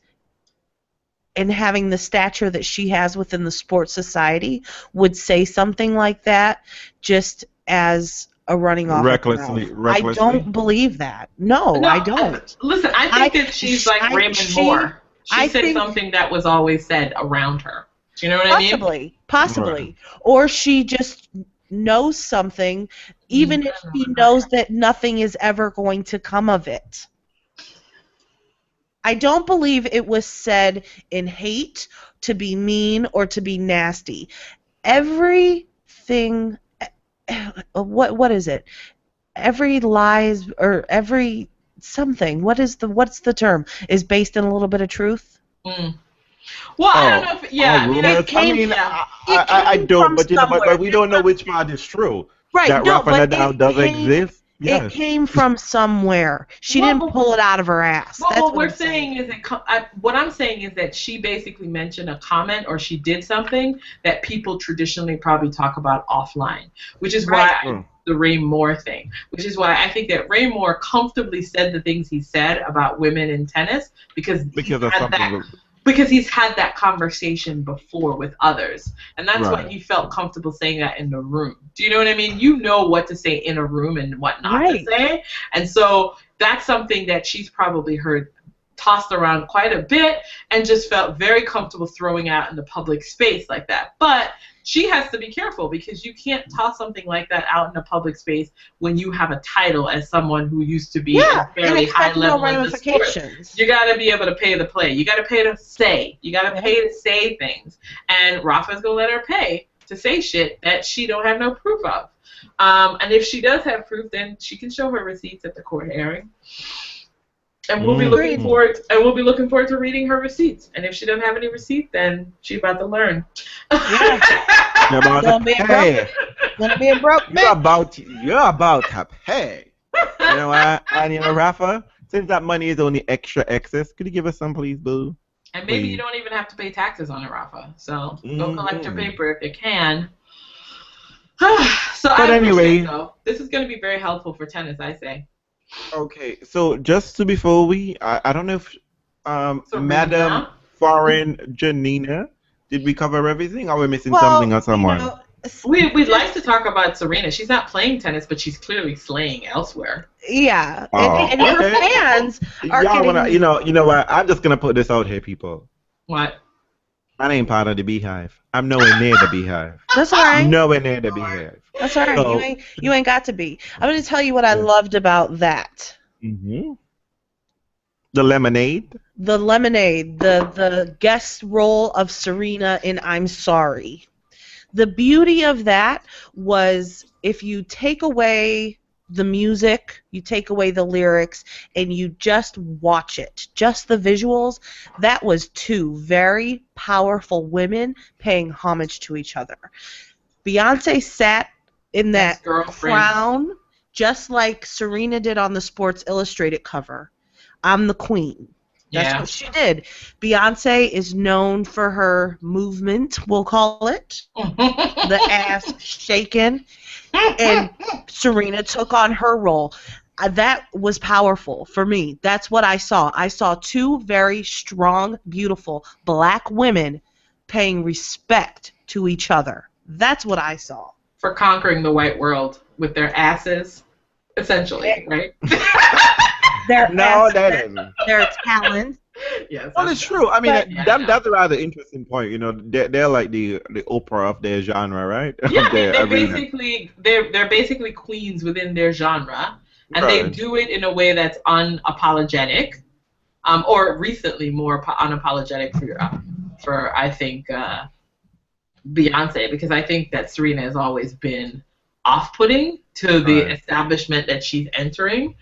and having the stature that she has within the sports society, would say something like that just as a running off. Recklessly. I don't believe that. No, I don't. Listen, I think that she's like Raymond Moore. She said something that was always said around her. Do you know what I mean? Possibly. Right. Or she just knows something, even if she knows that nothing is ever going to come of it. I don't believe it was said in hate, to be mean, or to be nasty. Everything, what is it? Every lies, or every something, what's the term, is based in a little bit of truth? Well, I don't know if, I don't, but you know, but we don't know which part is true. Right, that Rafa Nadal does exist. Yes. It came from somewhere. She didn't pull it out of her ass. Well, what we're saying is what I'm saying is that she basically mentioned a comment, or she did something that people traditionally probably talk about offline, which is why the Ray Moore thing, which is why I think that Ray Moore comfortably said the things he said about women in tennis because he's had that conversation before with others. And that's why he felt comfortable saying that in the room. Do you know what I mean? You know what to say in a room and what not to say. And so that's something that she's probably heard tossed around quite a bit and just felt very comfortable throwing out in the public space like that. But she has to be careful because you can't toss something like that out in a public space when you have a title as someone who used to be at a fairly high level in the sport. You got to be able to pay the play. You got to pay to say. You got to pay to say things. And Rafa's going to let her pay to say shit that she don't have no proof of. And if she does have proof, then she can show her receipts at the court hearing. And we'll be looking forward. And we'll be looking forward to reading her receipts. And if she doesn't have any receipt, then she's about to learn. Gonna be a broke bitch. You're about to pay. You know what? And you know, Rafa, since that money is only extra excess, could you give us some, please, boo? And maybe you don't even have to pay taxes on it, Rafa. So go collect your paper if you can. But anyway, this is going to be very helpful for tennis, I say. Okay, so just to before I don't know if Madam Foreign Janina, did we cover everything, or are we missing something or someone? You know, we'd like to talk about Serena. She's not playing tennis, but she's clearly slaying elsewhere. Yeah, and her fans are you know what? I'm just gonna put this out here, people. What? I ain't part of the beehive. I'm nowhere near the beehive. That's all right. Nowhere near the beehive. That's all right. So, You ain't got to be. I'm gonna tell you what I yeah. loved about that. Hmm. The lemonade. The lemonade, the guest role of Serena in I'm Sorry. The beauty of that was if you take away the music, you take away the lyrics, and you just watch it, just the visuals, that was two very powerful women paying homage to each other. Beyonce sat in that Ex-girlfriend. crown just like Serena did on the Sports Illustrated cover. I'm the queen. That's Yeah. what she did. Beyonce is known for her movement, we'll call it, the ass shaking, and Serena took on her role. That was powerful for me. That's what I saw. I saw two very strong, beautiful black women paying respect to each other. That's what I saw. For conquering the white world with their asses, essentially, right? No, Their that assets, isn't. their talent. Yes. Well, it's true. I mean, But that's a rather interesting point. You know, they're like the Oprah of their genre, right? Yeah, Of their arena. they're basically queens within their genre, and they Right. do it in a way that's unapologetic, or recently more unapologetic for I think Beyonce, because I think that Serena has always been off-putting to the Right. establishment that she's entering.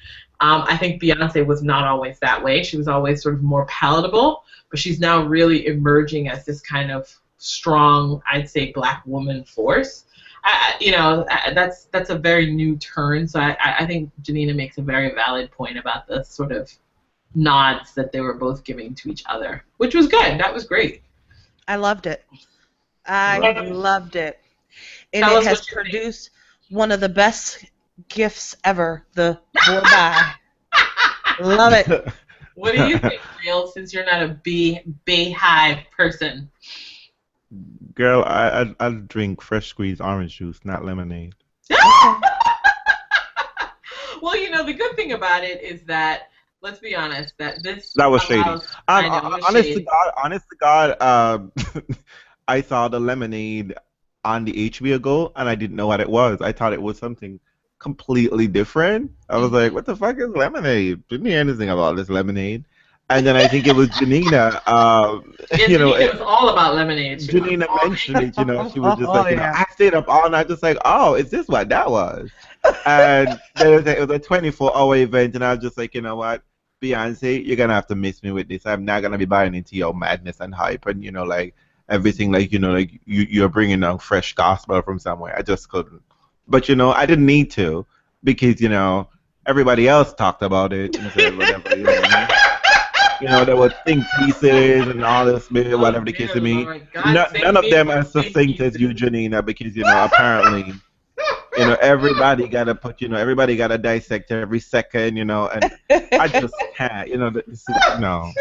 I think Beyonce was not always that way. She was always sort of more palatable, but she's now really emerging as this kind of strong, I'd say, black woman force. That's a very new turn. So I think Janina makes a very valid point about the sort of nods that they were both giving to each other, which was good. That was great. I loved it. I Right. loved it. And Tell it us has what you think. produced one of the best gifts ever, the boy bye. Love it. What do you think, Real? Since you're not a beehive person. Girl, I drink fresh squeezed orange juice, not lemonade. Well, the good thing about it is that, let's be honest, that this That was shady. allows, I know, it was shady. Honest to God, I saw the lemonade on the HBO Go, and I didn't know what it was. I thought it was something completely different. I was like, "What the fuck is lemonade?" Didn't hear anything about this lemonade. And then I think it was Janina. Yeah, You know, it was all about lemonade. She was Janina all- mentioned it. You know, she was just like, Yeah. I stayed up all night, just like, "Oh, is this what that was?" And it was a 24-hour event, and I was just like, you know what, Beyonce, you're gonna have to miss me with this. I'm not gonna be buying into your madness and hype, and like everything, like like you're bringing out fresh gospel from somewhere. I just couldn't. But I didn't need to because everybody else talked about it and said whatever. There were think pieces and all this, whatever the case dear may be. Lord. God save None of me them from are think succinct as you, pieces. Janina, because apparently. Everybody gotta put, everybody gotta dissect every second, and I just can't, no.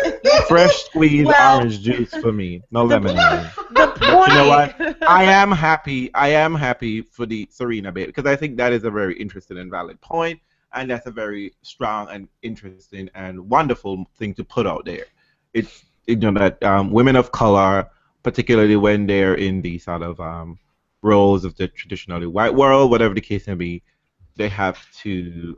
Fresh squeezed Well, orange juice for me, no the- lemonade. The But you know what? point. I am happy for the Serena bit because I think that is a very interesting and valid point, and that's a very strong and interesting and wonderful thing to put out there. It's that women of color, particularly when they're in the sort of roles of the traditionally white world, whatever the case may be, they have to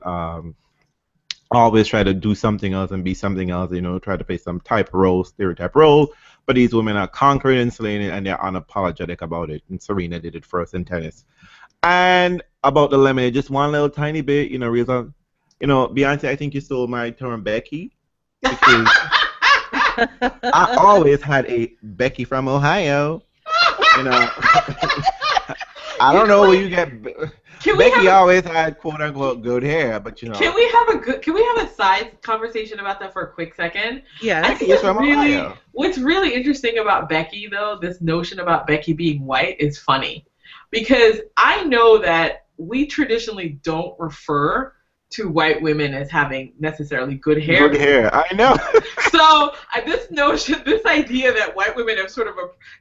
always try to do something else and be something else, try to play some type role, stereotype role. But these women are conquering and slaying it, and they're unapologetic about it. And Serena did it first in tennis. And about the lemonade, just one little tiny bit, reason, Beyonce, I think you stole my term Becky because I always had a Becky from Ohio. I don't know where you get. Becky always had quote unquote good hair, but Can we have a side conversation about that for a quick second? Yes. I think Yes, from Ohio. what's really interesting about Becky, though, this notion about Becky being white is funny. Because I know that we traditionally don't refer to white women as having necessarily good hair. Good hair, I know. So this idea that white women have sort of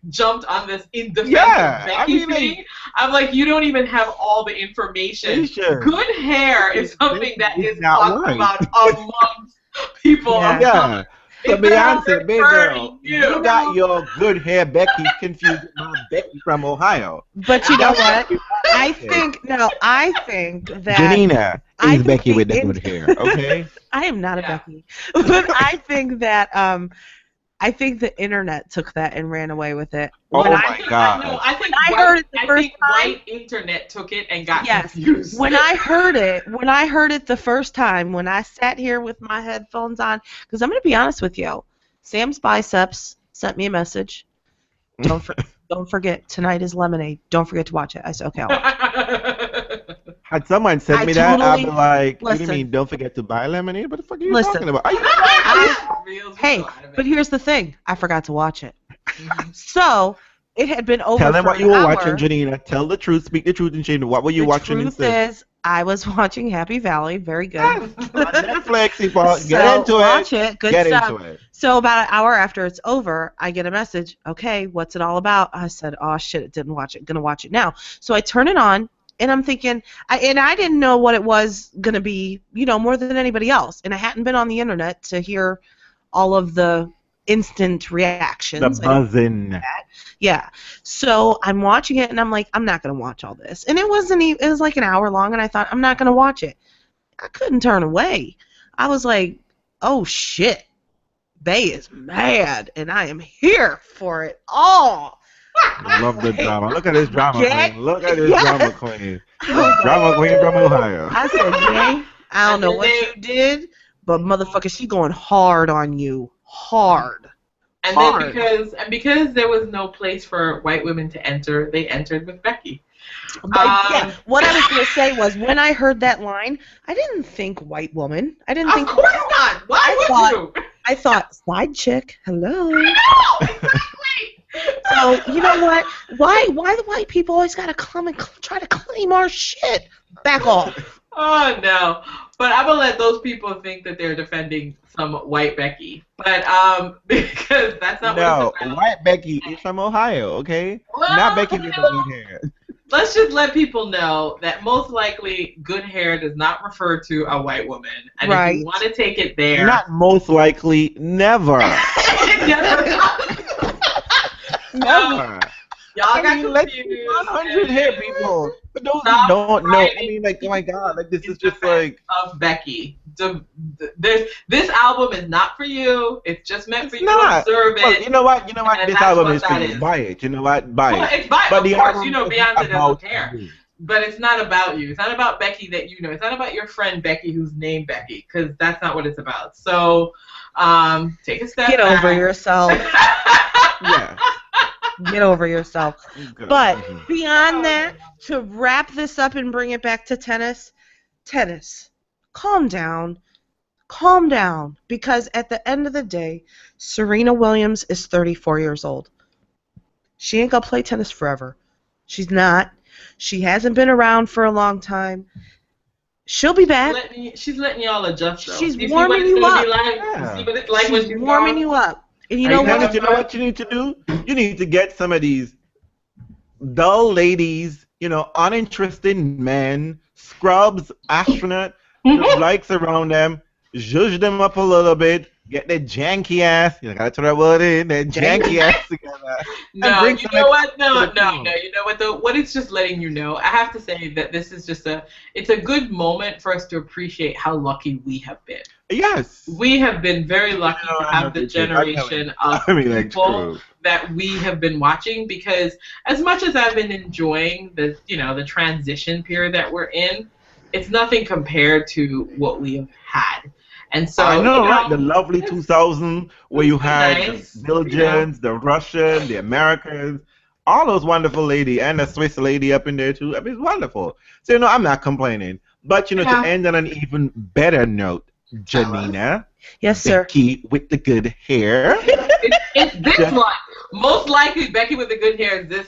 jumped on this indefensive Yeah, Becky thing, I'm like, you don't even have all the information. Sure. Good hair is something that It's is not talked white. about amongst people. Yeah. of Yeah. color. So Beyonce, big girl, You. you got your good hair Becky confused with my Becky from Ohio. But you know what? I think that Janina I is think Becky the with the in- good hair, okay? I am not a Becky, but I think the internet took that and ran away with it. Oh When my God. No, I think I heard it the first time, white internet took it and got yes, confused. when I heard it the first time, when I sat here with my headphones on, because I'm going to be honest with you, Sam's Biceps sent me a message. Don't forget, tonight is Lemonade. Don't forget to watch it. I said, okay, I'll watch it. Had someone sent I me that, I'd totally- be like, listen. what do you mean, don't forget to buy lemonade? What the fuck are you Listen. talking about? Are you Hey, but here's the thing. I forgot to watch it. So, it had been over Tell them for what an you were hour. watching, Janina. Tell the truth, speak the truth, and Shane. What were you watching The instead? truth is, I was watching Happy Valley. Very good. Netflix, people. Get So, into watch it. it. Good Get stuff. into it. So about an hour after it's over, I get a message. Okay, what's it all about? I said, oh shit, it didn't watch it. Gonna watch it now. So I turn it on, and I'm thinking, I didn't know what it was gonna be, more than anybody else, and I hadn't been on the internet to hear all of the instant reactions. The buzzing. Yeah. So I'm watching it, and I'm like, I'm not gonna watch all this. And it wasn't even. It was like an hour long, and I thought, I'm not gonna watch it. I couldn't turn away. I was like, oh shit. They is mad, and I am here for it all. Love the drama. Look at this drama Get- queen. Look at this Yes. drama queen. Drama queen from Ohio. I said, Jay, I don't know what you did, but motherfucker, she going hard on you. Hard. And Hard. then because there was no place for white women to enter, they entered with Becky. Yeah, what I was going to say was, when I heard that line, I didn't think white woman. I didn't Of think. course not. Why would you? I thought, side chick, hello. No, exactly. So, you know what? Why the white people always got to come and try to claim our shit? Back off. Oh no! But I'm gonna let those people think that they're defending some white Becky, but because that's not No, what it's about. white Becky is from Ohio, okay? Well, Not Becky with the good hair. Let's just let people know that most likely good hair does not refer to a white woman, and if Right. you want to take it there, Not most likely, never. Never. Y'all got let's confused. 100 hair people. But those who Stop don't know, I writing mean, like, oh my God, like, this is the just like. of Becky. This album is not for you. It's just meant for It's you not. to observe Well, it. you know what? And This that's album what is for that you. is. Buy it. You know what? Buy Well, it. it's by, But of the course, album you know is Beyonce doesn't about care. you. But it's not about you. It's not about Becky that you know. It's not about your friend Becky who's named Becky, because that's not what it's about. So, take a step Get back. over yourself. Yeah. Get over yourself. Good. But Mhm. beyond that, to wrap this up and bring it back to tennis, calm down. Calm down. Because at the end of the day, Serena Williams is 34 years old. She ain't going to play tennis forever. She's not. She hasn't been around for a long time. She'll be back. She's letting y'all adjust, though. She's You see warming what it's you gonna up. be like? Yeah. You see what it's like when She's she's warming gone? you up. And you Are know you what? gonna- You know what you need to do? You need to get some of these dull ladies, uninterested men, scrubs, astronaut, with likes around them, zhuzh them up a little bit, get their janky ass, gotta throw that word in, their janky ass together. No, bring you some know what? No, extra to the team. you know what though? What it's just letting you know, I have to say that this is just it's a good moment for us to appreciate how lucky we have been. Yes. We have been very lucky No, to I have know the you did. generation of I mean, like, people true. that we have been watching, because as much as I've been enjoying the transition period that we're in, it's nothing compared to what we have had. And so I know, right? The lovely 2000 where you had nice, the Belgians, the Russian, the Americans, all those wonderful lady, and the Swiss lady up in there too. I mean, it's wonderful. So, I'm not complaining. But, Yeah. to end on an even better note, Janina, Yes, sir. Becky with the good hair. It's this Just- one. Most likely, Becky with the good hair is this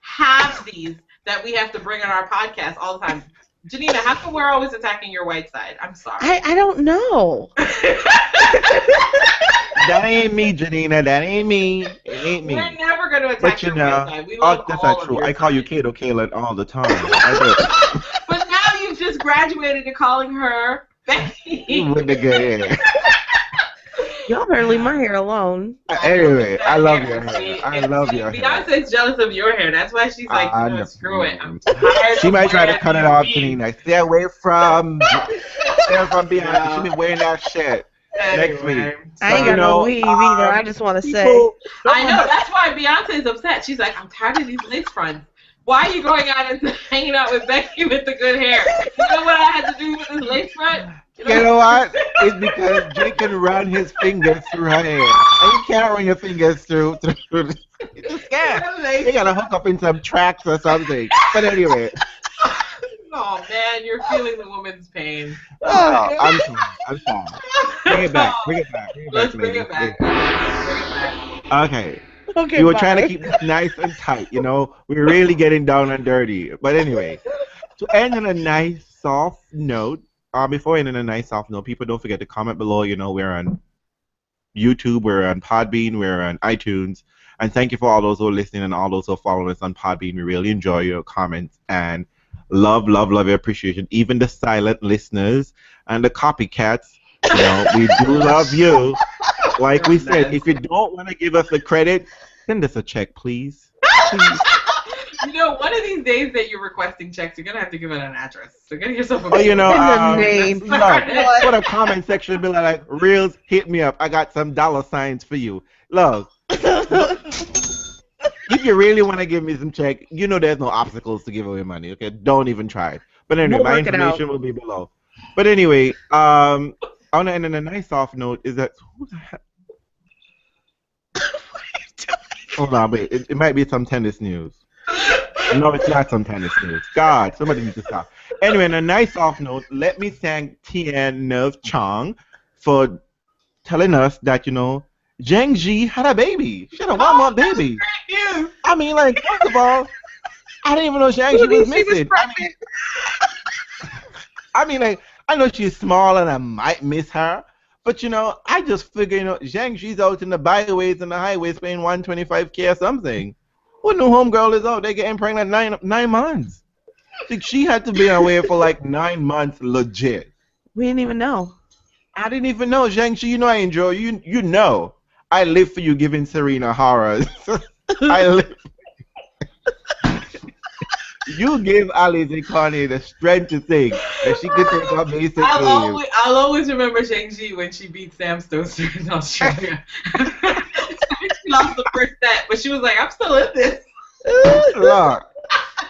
half-these that we have to bring on our podcast all the time. Janina, how come we're always attacking your white side? I'm sorry. I don't know. That ain't me, Janina. That ain't me. It ain't me. We're never going to attack But, your white side. We oh, love that's all not of true. your I call you sides. Kato Kaylin all the time. I do. But now you've just graduated to calling her Becky. With the good hair. Y'all better leave my hair alone. Anyway, I love hair. your hair. See, I and love see, your hair. Beyonce's jealous of your hair. That's why she's like, you know, screw it. I'm tired She of might try to wearing cut it these off, beads. Janine. Stay away from Beyonce. She been wearing that shit next week. Anyway, I ain't You got no know, weave either. I just want to say. people. I know, that's why Beyonce's upset. She's like, I'm tired of these lace fronts. Why are you going out and hanging out with Becky with the good hair? You know what I had to do with this lace front? You know what? It's because Jake can run his fingers through her hair. And you can't run your fingers through. You just can't. You gotta hook up in some tracks or something. But anyway. Oh man, you're feeling the woman's pain. Oh, I'm sorry. Bring it back. Bring it back. Let's bring it back. Bring it back. Okay. Okay, We were bye. trying to keep this nice and tight, you know. We're really getting down and dirty. But anyway, to end on a nice soft note, before ending on a nice soft note, people don't forget to comment below. You know, we're on YouTube, we're on Podbean, we're on iTunes. And thank you for all those who are listening and all those who are following us on Podbean. We really enjoy your comments and love your appreciation. Even the silent listeners and the copycats, you know, we do love you. Like we said, if you don't want to give us the credit, send us a check, please. Please. You know, one of these days that you're requesting checks, you're gonna have to give it an address. So get yourself a. Oh, you know, In the name. look, put a comment section, be like, Reels, hit me up. I got some dollar signs for you. Look, if you really want to give me some check, you know there's no obstacles to give away money. Okay, don't even try it. But anyway, We'll my work it out. information will be below. But anyway, on and a nice soft note is that who the heck? Hold on, wait. It might be some tennis news. No, it's not some tennis news. God, somebody needs to stop. Anyway, on a nice soft note, let me thank Tien Nev Chong for telling us that, you know, Zhang Ji had a baby. She had a 1 month baby. Great news. I mean, like, first of all, I didn't even know Zhang Ji was missing. I mean, like, I know she's small and I might miss her. But, you know, I just figure, you know, Zhang Ji's out in the byways and the highways paying $125K or something. What new homegirl is out? They getting pregnant 9 months. Like, she had to be away for like 9 months legit. We didn't even know. I didn't even know, Zhang Ji. You know I enjoy you. You know I live for you giving Serena horrors. I live. You give Alize Connie the strength to think that she could take her basic leave. I'll always remember Shang-Chi when she beat Sam Stoster in Australia. She lost the first set, but she was like, I'm still in this. Look.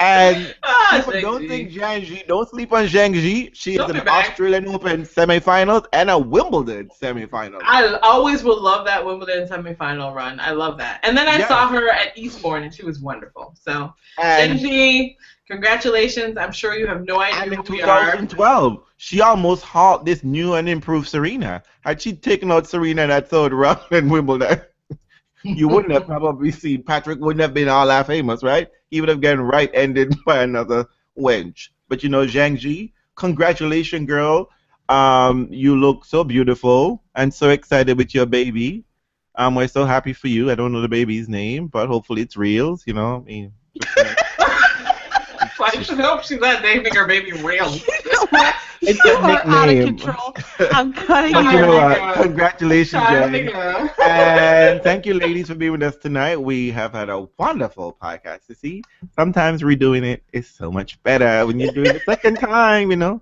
And people Zhang don't Ji. think Zhang Ji, don't sleep on Zhang Ji. She is She'll an be back. Australian Open semifinals and a Wimbledon semifinals. I always will love that Wimbledon semifinal run. I love that. And then I Yeah. saw her at Eastbourne, and she was wonderful. So, And, Shang-Chi, congratulations. I'm sure you have no and idea in who we are. 2012, she almost hauled this new and improved Serena. Had she taken out Serena that third round in Wimbledon, you wouldn't have probably seen Patrick wouldn't have been all that famous, right? He would have gotten right-ended by another wench. But you know, Zhang Ji, congratulations, girl. You look so beautiful and so excited with your baby. We're so happy for you. I don't know the baby's name, but hopefully it's real. You know, I mean, I just hope she's not naming her baby real. it's You a are out of nickname. control. I'm cutting But you you know Oh my what? God. Congratulations, Child Jen. nigga. And thank you, ladies, for being with us tonight. We have had a wonderful podcast. You see, sometimes redoing it is so much better when you do it the second time, you know.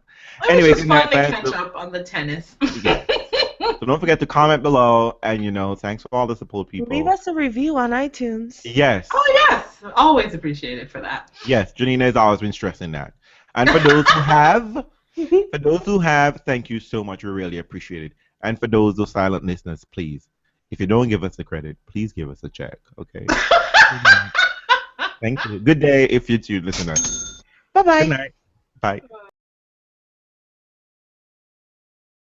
Anyway, It's good just night, fun to guys. catch up on the tennis. So don't forget to comment below, and you know, thanks for all the support, people. Leave us a review on iTunes. Yes, Oh yes, always appreciate it for that. yes. Janina has always been stressing that. And for those who have, thank you so much. We really appreciate it. And for those who silent listeners, please, if you don't give us the credit, please give us a check, okay? Thank you. Good day if you're tuned listener. Bye-bye. Good night. Bye.